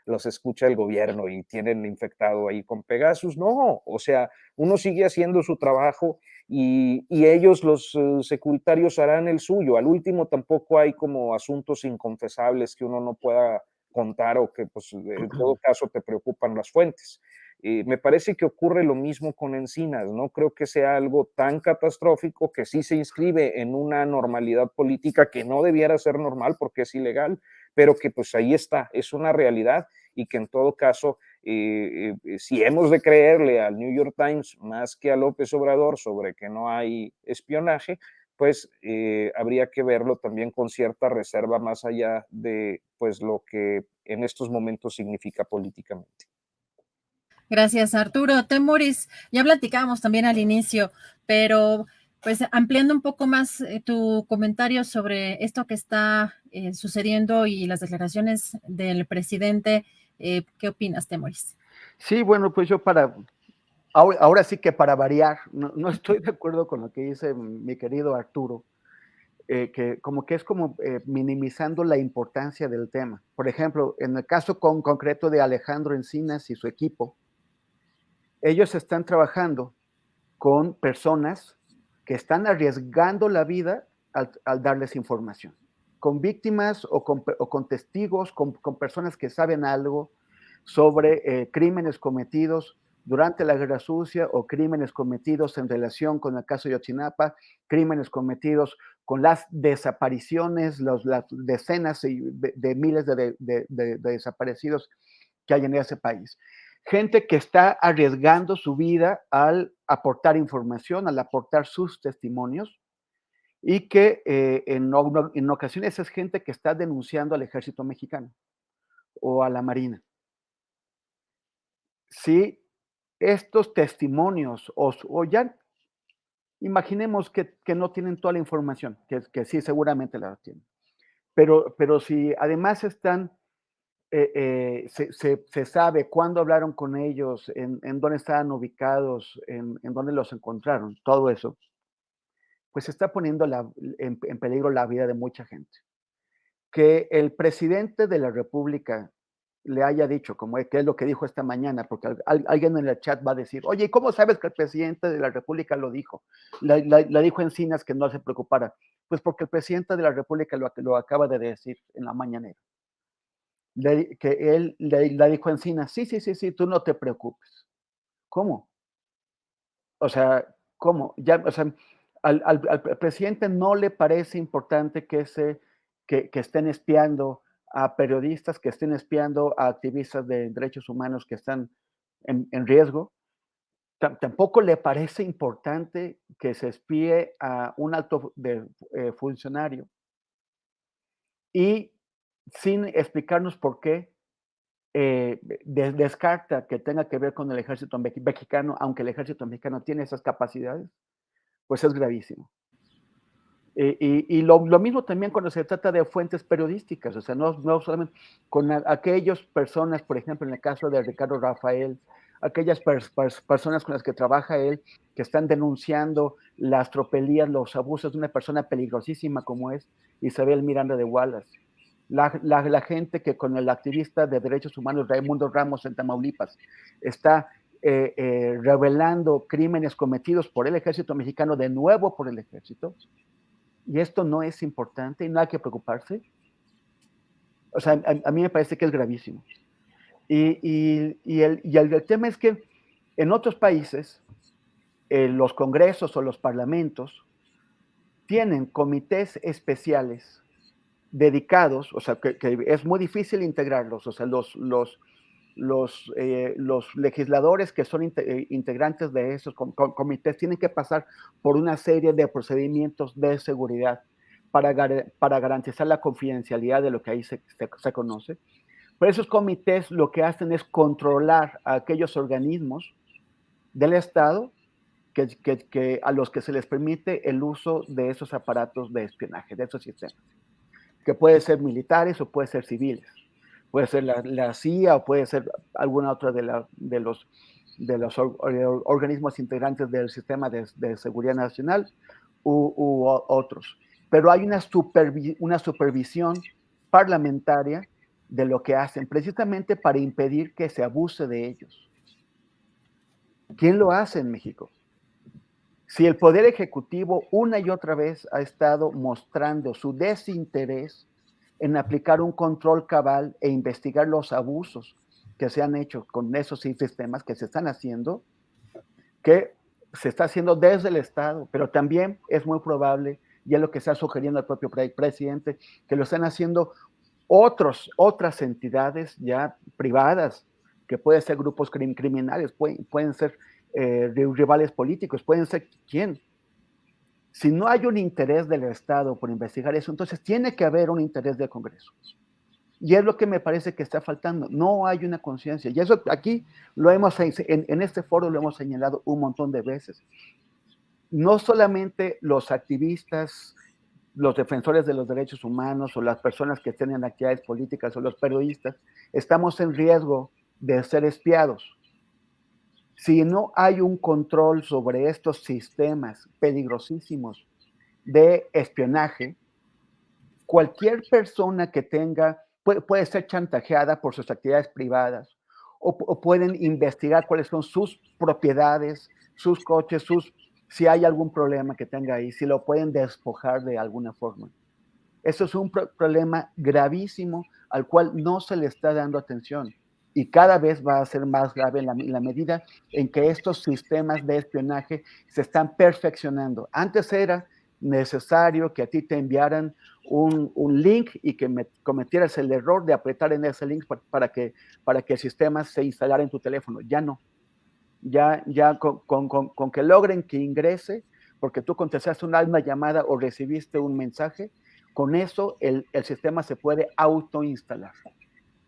los escucha el gobierno y tienen infectado ahí con Pegasus. No, o sea, uno sigue haciendo su trabajo y ellos, los securitarios, harán el suyo. Al último tampoco hay como asuntos inconfesables que uno no pueda contar o que pues en todo caso te preocupan las fuentes. Me parece que ocurre lo mismo con Encinas, no creo que sea algo tan catastrófico, que sí se inscribe en una normalidad política que no debiera ser normal porque es ilegal, pero que pues ahí está, es una realidad y que en todo caso, si hemos de creerle al New York Times más que a López Obrador sobre que no hay espionaje, pues habría que verlo también con cierta reserva más allá de pues lo que en estos momentos significa políticamente. Gracias, Arturo. Temoris, ya platicábamos también al inicio, pero pues ampliando un poco más tu comentario sobre esto que está sucediendo y las declaraciones del presidente, ¿qué opinas, Temoris? Sí, bueno, pues yo ahora sí que para variar, no estoy de acuerdo con lo que dice mi querido Arturo, que como que es como minimizando la importancia del tema. Por ejemplo, en el caso concreto de Alejandro Encinas y su equipo, ellos están trabajando con personas que están arriesgando la vida al darles información, con víctimas o con testigos, con personas que saben algo sobre crímenes cometidos durante la Guerra Sucia o crímenes cometidos en relación con el caso de Ayotzinapa, crímenes cometidos con las desapariciones, las decenas de miles de desaparecidos que hay en ese país. Gente que está arriesgando su vida al aportar información, al aportar sus testimonios, y que en ocasiones es gente que está denunciando al ejército mexicano o a la marina. Si estos testimonios, o ya imaginemos que no tienen toda la información, que sí seguramente la tienen, pero si además están se sabe cuándo hablaron con ellos, en dónde estaban ubicados, en dónde los encontraron, todo eso, pues está poniendo en peligro la vida de mucha gente. Que el presidente de la República le haya dicho, como que es lo que dijo esta mañana, porque alguien en el chat va a decir, oye, ¿cómo sabes que el presidente de la República lo dijo? La dijo Encinas que no se preocupara. Pues porque el presidente de la República lo acaba de decir en la mañanera. Que él le dijo a Encinas, sí, tú no te preocupes. ¿Cómo? O sea, ¿cómo? Ya, o sea, al presidente no le parece importante que estén espiando a periodistas, que estén espiando a activistas de derechos humanos que están en riesgo. Tampoco le parece importante que se espíe a un alto funcionario y sin explicarnos por qué descarta que tenga que ver con el ejército mexicano, aunque el ejército mexicano tiene esas capacidades, pues es gravísimo. Y lo mismo también cuando se trata de fuentes periodísticas, o sea, no solamente con aquellas personas, por ejemplo, en el caso de Ricardo Rafael, aquellas personas con las que trabaja él, que están denunciando las tropelías, los abusos de una persona peligrosísima como es Isabel Miranda de Wallace. La gente que con el activista de derechos humanos Raimundo Ramos en Tamaulipas está revelando crímenes cometidos por el ejército mexicano, de nuevo por el ejército, y esto no es importante y no hay que preocuparse. O sea, a mí me parece que es gravísimo. Y el tema es que en otros países, los congresos o los parlamentos tienen comités especiales dedicados, o sea, que es muy difícil integrarlos, o sea, los legisladores que son integrantes de esos comités tienen que pasar por una serie de procedimientos de seguridad para garantizar la confidencialidad de lo que ahí se conoce. Pero esos comités lo que hacen es controlar a aquellos organismos del Estado que a los que se les permite el uso de esos aparatos de espionaje, de esos sistemas, que pueden ser militares o pueden ser civiles. Puede ser la CIA o puede ser alguna otra de los organismos integrantes del sistema de seguridad nacional u otros. Pero hay una supervisión parlamentaria de lo que hacen, precisamente para impedir que se abuse de ellos. ¿Quién lo hace en México? Si el Poder Ejecutivo una y otra vez ha estado mostrando su desinterés en aplicar un control cabal e investigar los abusos que se han hecho con esos sistemas que se están haciendo, que se está haciendo desde el Estado, pero también es muy probable, y es lo que está sugiriendo el propio presidente, que lo están haciendo otras entidades ya privadas, que pueden ser grupos criminales, pueden ser rivales políticos, pueden ser quién. Si no hay un interés del Estado por investigar eso, entonces tiene que haber un interés del Congreso. Y es lo que me parece que está faltando. No hay una conciencia. Y eso aquí lo hemos, en este foro lo hemos señalado un montón de veces. No solamente los activistas, los defensores de los derechos humanos o las personas que tienen actividades políticas o los periodistas, estamos en riesgo de ser espiados. Si no hay un control sobre estos sistemas peligrosísimos de espionaje, cualquier persona que tenga, puede ser chantajeada por sus actividades privadas o pueden investigar cuáles son sus propiedades, sus coches, si hay algún problema que tenga ahí, si lo pueden despojar de alguna forma. Eso es un problema gravísimo al cual no se le está dando atención y cada vez va a ser más grave en la medida en que estos sistemas de espionaje se están perfeccionando. Antes era necesario que a ti te enviaran un link y que cometieras el error de apretar en ese link para que el sistema se instalara en tu teléfono. Ya no. Ya con que logren que ingrese, porque tú contestaste una llamada o recibiste un mensaje, con eso el sistema se puede autoinstalar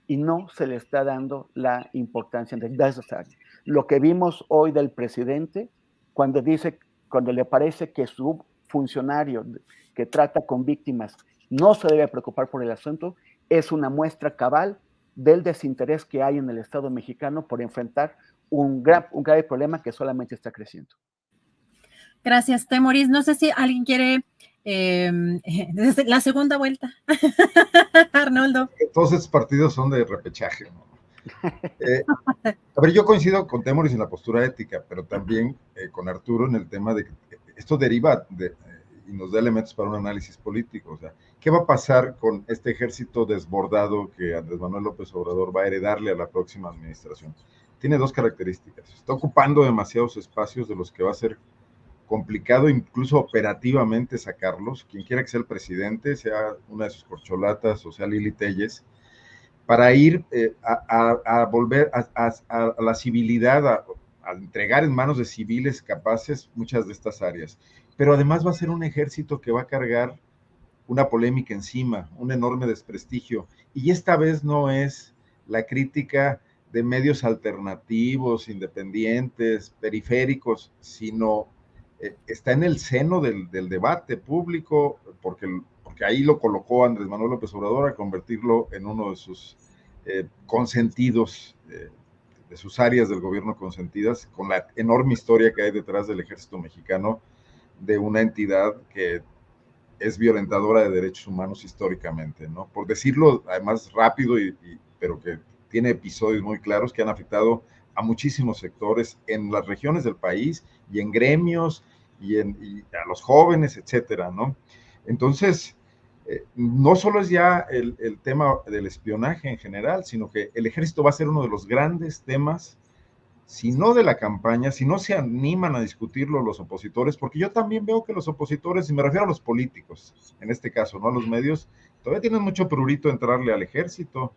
y no se le está dando la importancia necesaria. Lo que vimos hoy del presidente, cuando le parece que su funcionario que trata con víctimas no se debe preocupar por el asunto, es una muestra cabal del desinterés que hay en el Estado mexicano por enfrentar un grave problema que solamente está creciendo. Gracias, Temoris. No sé si alguien quiere desde la segunda vuelta. Arnoldo. Todos estos partidos son de repechaje, ¿no? A ver, yo coincido con Temoris en la postura ética, pero también con Arturo en el tema de que esto deriva y nos da elementos para un análisis político. O sea, ¿qué va a pasar con este ejército desbordado que Andrés Manuel López Obrador va a heredarle a la próxima administración? Tiene dos características. Está ocupando demasiados espacios de los que va a ser complicado incluso operativamente sacarlos. Quien quiera que sea el presidente, sea una de sus corcholatas o sea Lili Telles, para ir a volver a la civilidad, a entregar en manos de civiles capaces muchas de estas áreas. Pero además va a ser un ejército que va a cargar una polémica encima, un enorme desprestigio. Y esta vez no es la crítica de medios alternativos, independientes, periféricos, sino está en el seno del debate público, porque ahí lo colocó Andrés Manuel López Obrador a convertirlo en uno de sus consentidos, de sus áreas del gobierno consentidas, con la enorme historia que hay detrás del ejército mexicano, de una entidad que es violentadora de derechos humanos históricamente, ¿no? Por decirlo además rápido, pero que tiene episodios muy claros que han afectado a muchísimos sectores en las regiones del país y en gremios y a los jóvenes, etcétera, ¿no? Entonces, no solo es ya el tema del espionaje en general, sino que el ejército va a ser uno de los grandes temas, si no de la campaña, si no se animan a discutirlo los opositores, porque yo también veo que los opositores, y me refiero a los políticos, en este caso, no a los medios, todavía tienen mucho prurito entrarle al ejército.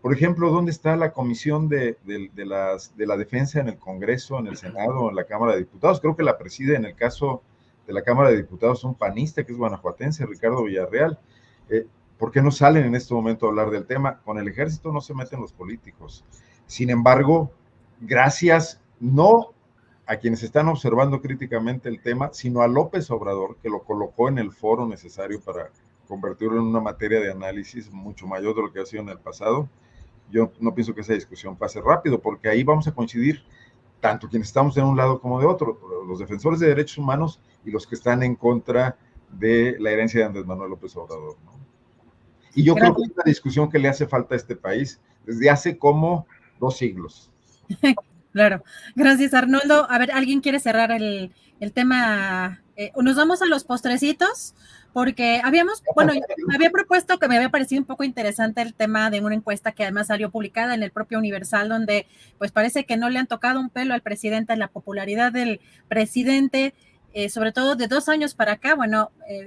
Por ejemplo, ¿dónde está la comisión de la defensa en el Congreso, en el Senado, en la Cámara de Diputados? Creo que la preside en el caso de la Cámara de Diputados un panista que es guanajuatense, Ricardo Villarreal. ¿Por qué no salen en este momento a hablar del tema? Con el ejército no se meten los políticos. Sin embargo, gracias no a quienes están observando críticamente el tema, sino a López Obrador, que lo colocó en el foro necesario para convertirlo en una materia de análisis mucho mayor de lo que ha sido en el pasado. Yo no pienso que esa discusión pase rápido, porque ahí vamos a coincidir tanto quienes estamos de un lado como de otro, los defensores de derechos humanos y los que están en contra de la herencia de Andrés Manuel López Obrador, ¿no? Y yo creo que es una discusión que le hace falta a este país desde hace como 2 siglos. Claro, gracias Arnoldo. A ver, ¿alguien quiere cerrar el tema? Nos vamos a los postrecitos, porque me había propuesto, que me había parecido un poco interesante el tema de una encuesta que además salió publicada en el propio Universal, donde pues parece que no le han tocado un pelo al presidente, la popularidad del presidente, sobre todo de 2 años para acá.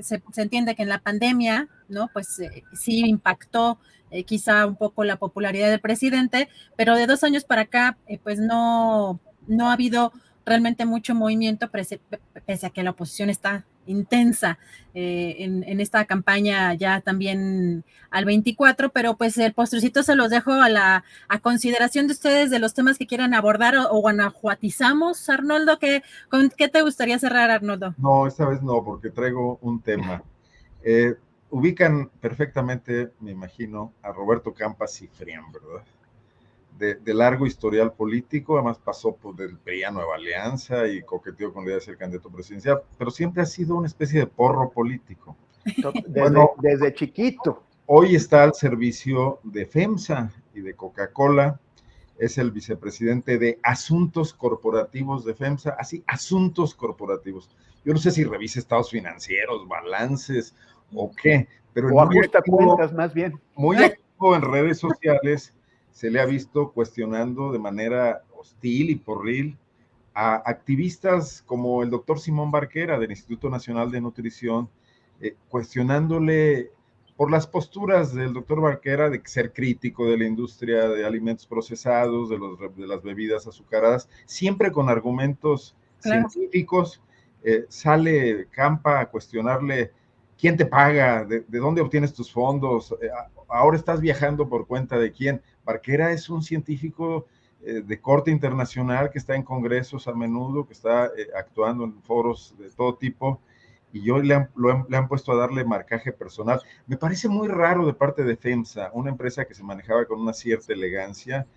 Se entiende que en la pandemia, ¿no? Pues sí impactó quizá un poco la popularidad del presidente, pero de 2 años para acá, pues no ha habido realmente mucho movimiento, pese a que la oposición está intensa en esta campaña ya también al 24, pero pues el postrecito se los dejo a consideración de ustedes de los temas que quieran abordar o guanajuatizamos. Arnoldo, ¿con qué te gustaría cerrar, Arnoldo? No, esta vez no, porque traigo un tema. Ubican perfectamente, me imagino, a Roberto Campa Cifrián, ¿verdad? De largo historial político, además pasó por del PRI a Nueva Alianza y coqueteó con la idea de ser candidato presidencial, pero siempre ha sido una especie de porro político. Desde chiquito. Hoy está al servicio de FEMSA y de Coca-Cola, es el vicepresidente de Asuntos Corporativos de FEMSA, así, Asuntos Corporativos. Yo no sé si revisa estados financieros, balances o qué, pero o ajusta cuentas más bien. Muy activo en redes sociales, se le ha visto cuestionando de manera hostil y porril a activistas como el doctor Simón Barquera del Instituto Nacional de Nutrición, cuestionándole por las posturas del doctor Barquera de ser crítico de la industria de alimentos procesados, de las bebidas azucaradas, siempre con argumentos científicos. Sale Campa a cuestionarle quién te paga, de dónde obtienes tus fondos, ahora estás viajando por cuenta de quién. Barquera es un científico de corte internacional que está en congresos a menudo, que está actuando en foros de todo tipo, y hoy le han puesto a darle marcaje personal. Me parece muy raro de parte de FEMSA, una empresa que se manejaba con una cierta elegancia.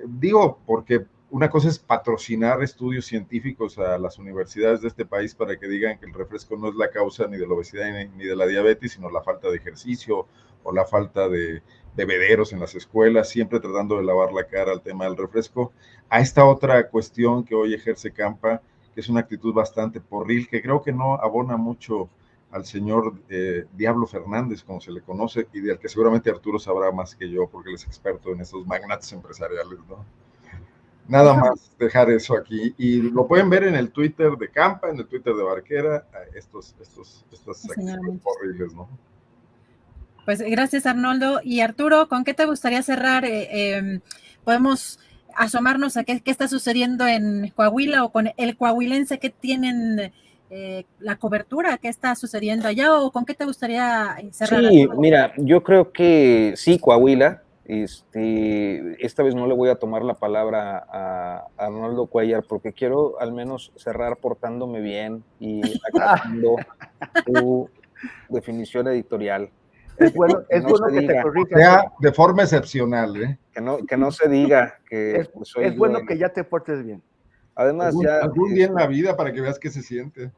Digo, porque una cosa es patrocinar estudios científicos a las universidades de este país para que digan que el refresco no es la causa ni de la obesidad ni de la diabetes, sino la falta de ejercicio o la falta de bebederos en las escuelas, siempre tratando de lavar la cara al tema del refresco, a esta otra cuestión que hoy ejerce Campa, que es una actitud bastante porril, que creo que no abona mucho al señor Diablo Fernández, como se le conoce, y del que seguramente Arturo sabrá más que yo, porque él es experto en estos magnates empresariales, ¿no? Nada más dejar eso aquí. Y lo pueden ver en el Twitter de Campa, en el Twitter de Barquera, estas acciones horribles, ¿no? Pues gracias, Arnoldo. Y Arturo, ¿con qué te gustaría cerrar? Podemos asomarnos a qué está sucediendo en Coahuila o con el coahuilense, que tienen la cobertura, qué está sucediendo allá, o con qué te gustaría cerrar. Sí, Arturo? Mira, yo creo que sí, Coahuila. Esta vez no le voy a tomar la palabra a Arnoldo Cuellar porque quiero al menos cerrar portándome bien y acatando tu definición editorial. Es bueno, que te corrijas. Sea de forma excepcional, ¿eh? Que no se diga que soy es bueno que ya te portes bien. Además, algún día en la vida para que veas qué se siente.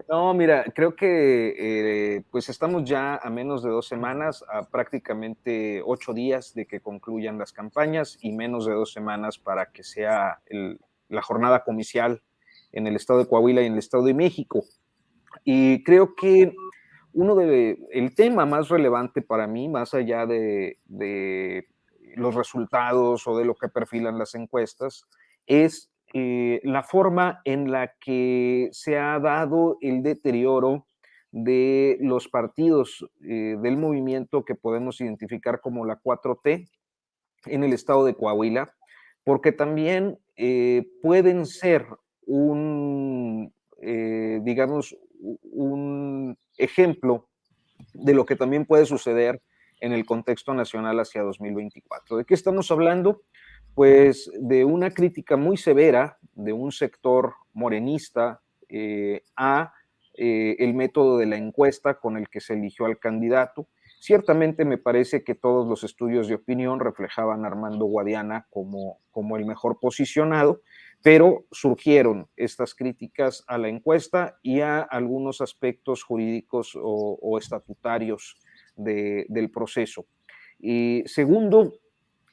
No, mira, creo que pues estamos ya a menos de 2 semanas, a prácticamente 8 días de que concluyan las campañas y menos de 2 semanas para que sea la jornada comicial en el estado de Coahuila y en el estado de México. Y creo que el tema más relevante para mí, más allá de los resultados o de lo que perfilan las encuestas, es la forma en la que se ha dado el deterioro de los partidos del movimiento que podemos identificar como la 4T en el estado de Coahuila, porque también pueden ser digamos, un ejemplo de lo que también puede suceder en el contexto nacional hacia 2024. ¿De qué estamos hablando? Pues de una crítica muy severa de un sector morenista a el método de la encuesta con el que se eligió al candidato. Ciertamente me parece que todos los estudios de opinión reflejaban a Armando Guadiana como el mejor posicionado, pero surgieron estas críticas a la encuesta y a algunos aspectos jurídicos o estatutarios del proceso. Y segundo,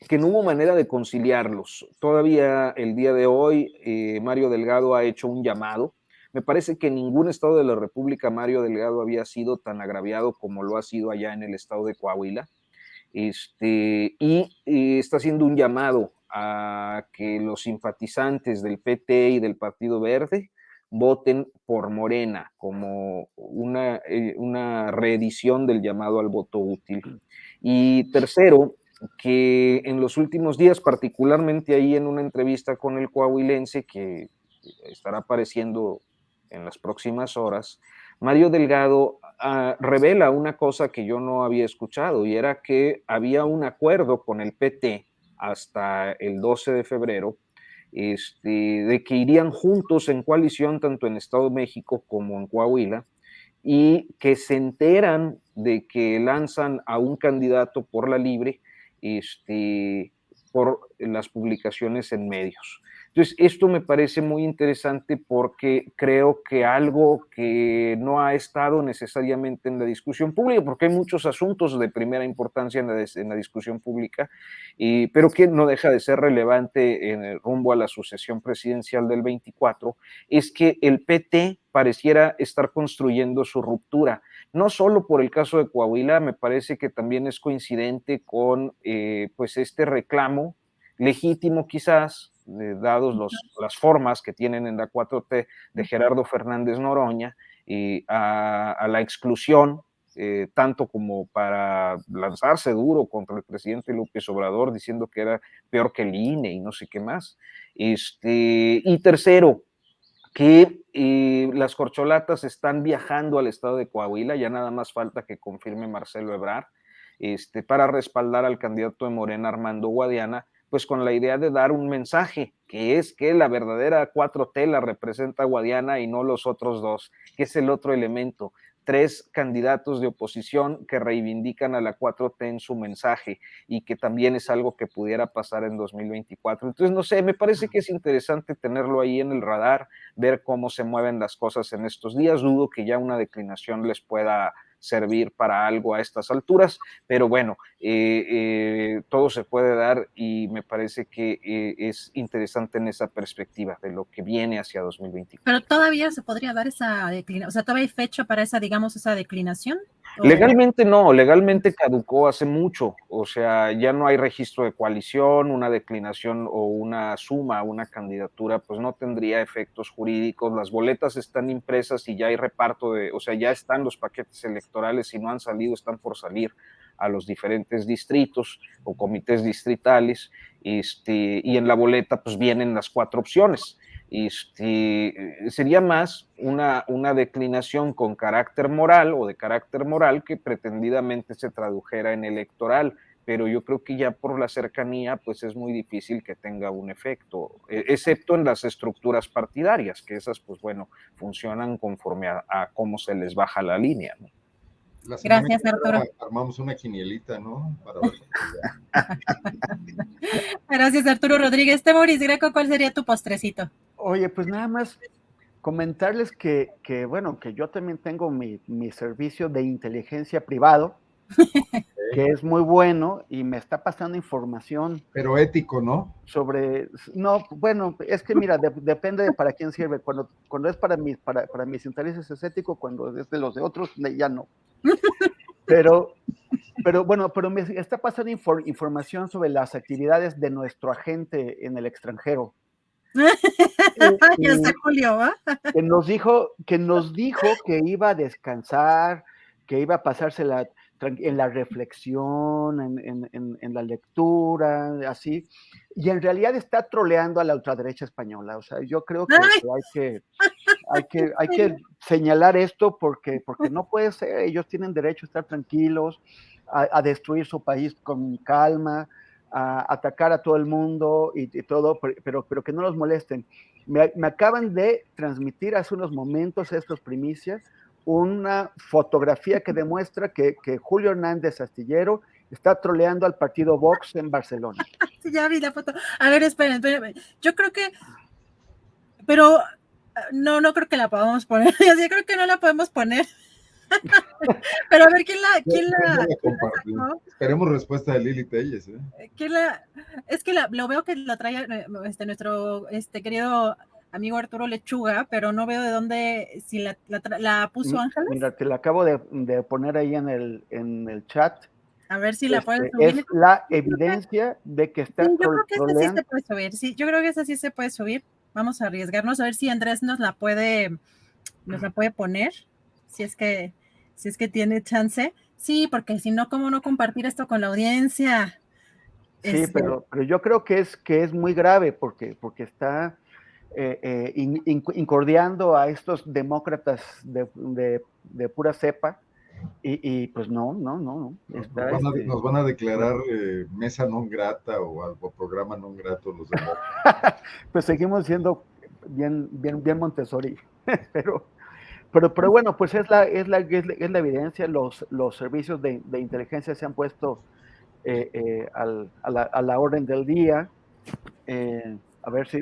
que no hubo manera de conciliarlos. Todavía el día de hoy, Mario Delgado ha hecho un llamado. Me parece que en ningún estado de la República Mario Delgado había sido tan agraviado como lo ha sido allá en el estado de Coahuila. Y está haciendo un llamado a que los simpatizantes del PT y del Partido Verde voten por Morena como una reedición del llamado al voto útil. Y tercero, que en los últimos días, particularmente ahí en una entrevista con el coahuilense, que estará apareciendo en las próximas horas, Mario Delgado revela una cosa que yo no había escuchado, y era que había un acuerdo con el PT hasta el 12 de febrero, de que irían juntos en coalición tanto en Estado de México como en Coahuila, y que se enteran de que lanzan a un candidato por la libre, por las publicaciones en medios. Entonces, esto me parece muy interesante porque creo que algo que no ha estado necesariamente en la discusión pública, porque hay muchos asuntos de primera importancia en la discusión pública, pero que no deja de ser relevante en el rumbo a la sucesión presidencial del 24, es que el PT pareciera estar construyendo su ruptura. No solo por el caso de Coahuila, me parece que también es coincidente con pues este reclamo legítimo quizás, dados las formas que tienen en la 4T de Gerardo Fernández Noroña, a la exclusión, tanto como para lanzarse duro contra el presidente López Obrador, diciendo que era peor que el INE y no sé qué más. Y tercero, que las corcholatas están viajando al estado de Coahuila, ya nada más falta que confirme Marcelo Ebrard, para respaldar al candidato de Morena, Armando Guadiana, pues con la idea de dar un mensaje, que es que la verdadera 4T la representa Guadiana y no los otros dos, que es el otro elemento. 3 candidatos de oposición que reivindican a la 4T en su mensaje, y que también es algo que pudiera pasar en 2024. Entonces, no sé, me parece que es interesante tenerlo ahí en el radar, ver cómo se mueven las cosas en estos días. Dudo que ya una declinación les pueda servir para algo a estas alturas, pero bueno, todo se puede dar, y me parece que es interesante en esa perspectiva de lo que viene hacia 2024. Pero todavía se podría dar esa declinación, o sea, todavía hay fecha para esa, digamos, esa declinación. Legalmente no, legalmente caducó hace mucho, o sea, ya no hay registro de coalición, una declinación o una suma, una candidatura, pues no tendría efectos jurídicos, las boletas están impresas y ya hay reparto o sea, ya están los paquetes electorales, si no han salido, están por salir a los diferentes distritos o comités distritales, y en la boleta pues vienen las 4 opciones. Sería más una declinación con carácter moral o de carácter moral que pretendidamente se tradujera en electoral, pero yo creo que ya por la cercanía pues es muy difícil que tenga un efecto, excepto en las estructuras partidarias, que esas pues bueno, funcionan conforme a cómo se les baja la línea, ¿no? Gracias, Arturo. Armamos una quinielita, ¿no? Para ver. Gracias, Arturo Rodríguez. Temoris Greco, ¿cuál sería tu postrecito? Oye, pues nada más comentarles que bueno, que yo también tengo mi servicio de inteligencia privado, que es muy bueno y me está pasando información. Pero ético, ¿no? No, bueno, es que mira, depende de para quién sirve. Cuando es para mis intereses es ético, cuando es de los de otros, ya no. Pero bueno, pero me está pasando información sobre las actividades de nuestro agente en el extranjero. Ya está Julio, ¿va? Que nos dijo que iba a descansar, que iba a pasársela en la reflexión, en la lectura, así, y en realidad está troleando a la ultraderecha española. O sea, yo creo que hay que señalar esto porque no puede ser. Ellos tienen derecho a estar tranquilos, a destruir su país con calma, a atacar a todo el mundo y todo, pero que no los molesten. Me acaban de transmitir hace unos momentos, estos primicias, una fotografía que demuestra que Julio Hernández Astillero está troleando al partido Vox en Barcelona. Sí, ya vi la foto. A ver, esperen. Yo creo que, pero no creo que la podamos poner. Yo sí creo que no la podemos poner. Pero a ver, ¿quién la sacó? Esperemos respuesta de Lili Telles, ¿eh? Es que lo veo que la trae nuestro querido amigo Arturo Lechuga, pero no veo de dónde, si la puso Ángeles. Mira, te la acabo de poner ahí en el chat. A ver si la puedes subir. Es la evidencia de que está yo creo que esa sí se puede subir. Sí, yo creo que esa sí se puede subir. Vamos a arriesgarnos a ver si Andrés nos la puede poner, si es que tiene chance. Sí, porque si no, ¿cómo no compartir esto con la audiencia? Sí, pero yo creo que es muy grave porque está incordiando a estos demócratas de pura cepa, y pues no. Nos van a declarar mesa non grata o algo, programa non grato los demócratas. Pues seguimos siendo bien Montessori, pero bueno, pues es la evidencia. Los servicios de inteligencia se han puesto a la orden del día. A ver si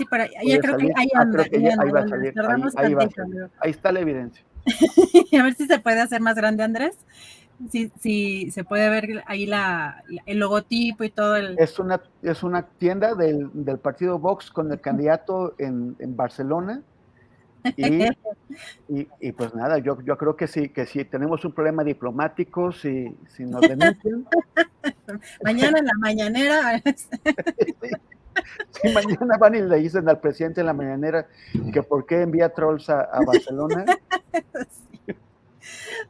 para ya creo que ahí anda. Ahí va a salir. Ahí está la evidencia. A ver si se puede hacer más grande, Andrés. Si se puede ver ahí el logotipo y todo. Es una tienda del partido Vox con el candidato en Barcelona. Y pues nada, yo creo que si tenemos un problema diplomático, si nos denuncian. Mañana en la mañanera. Si mañana van y le dicen al presidente en la mañanera que por qué envía trolls a Barcelona. Sí.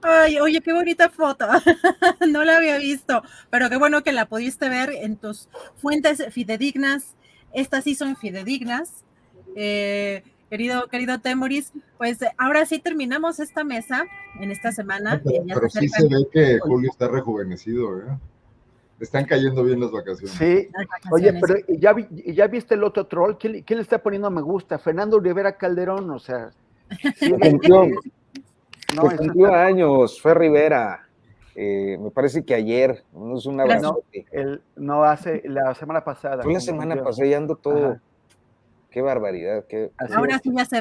Ay, oye, qué bonita foto. No la había visto, pero qué bueno que la pudiste ver en tus fuentes fidedignas. Estas sí son fidedignas. Querido Temoris, pues ahora sí terminamos esta mesa en esta semana. Pero sí se ve que Julio está rejuvenecido, ¿eh? Le están cayendo bien las vacaciones. Sí, oye, pero ¿ya viste el otro troll? ¿Quién le está poniendo me gusta? Fernando Rivera Calderón, o sea. Sí, cumplió años, fue Rivera. Me parece que ayer, no es un abrazo. No, hace la semana pasada. Fue la semana pasada y ando todo. Ajá. Qué barbaridad. Ahora sí ya se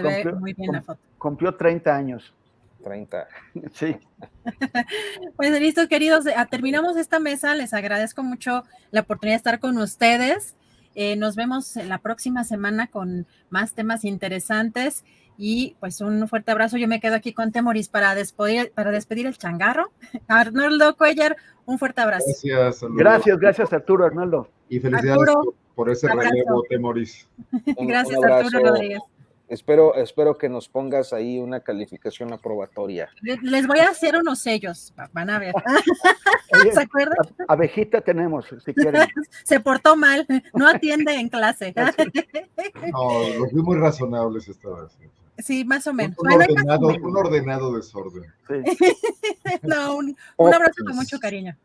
ve muy bien la foto. Cumplió 30 años. 30. Sí. Pues listo, queridos, terminamos esta mesa. Les agradezco mucho la oportunidad de estar con ustedes. Nos vemos la próxima semana con más temas interesantes y pues un fuerte abrazo. Yo me quedo aquí con Temoris para despedir el changarro. Arnoldo Cuellar, un fuerte abrazo. Gracias Arturo, Arnoldo. Y felicidades Arturo, por ese relevo, Temoris. Gracias, Arturo Rodríguez. Espero que nos pongas ahí una calificación aprobatoria. Les voy a hacer unos sellos, van a ver. Oye, ¿se acuerdan? Abejita tenemos, si quieren. Se portó mal, no atiende en clase. No, los vi muy razonables esta vez. Sí, más o menos. Un ordenado desorden. Sí. No, un abrazo con mucho cariño.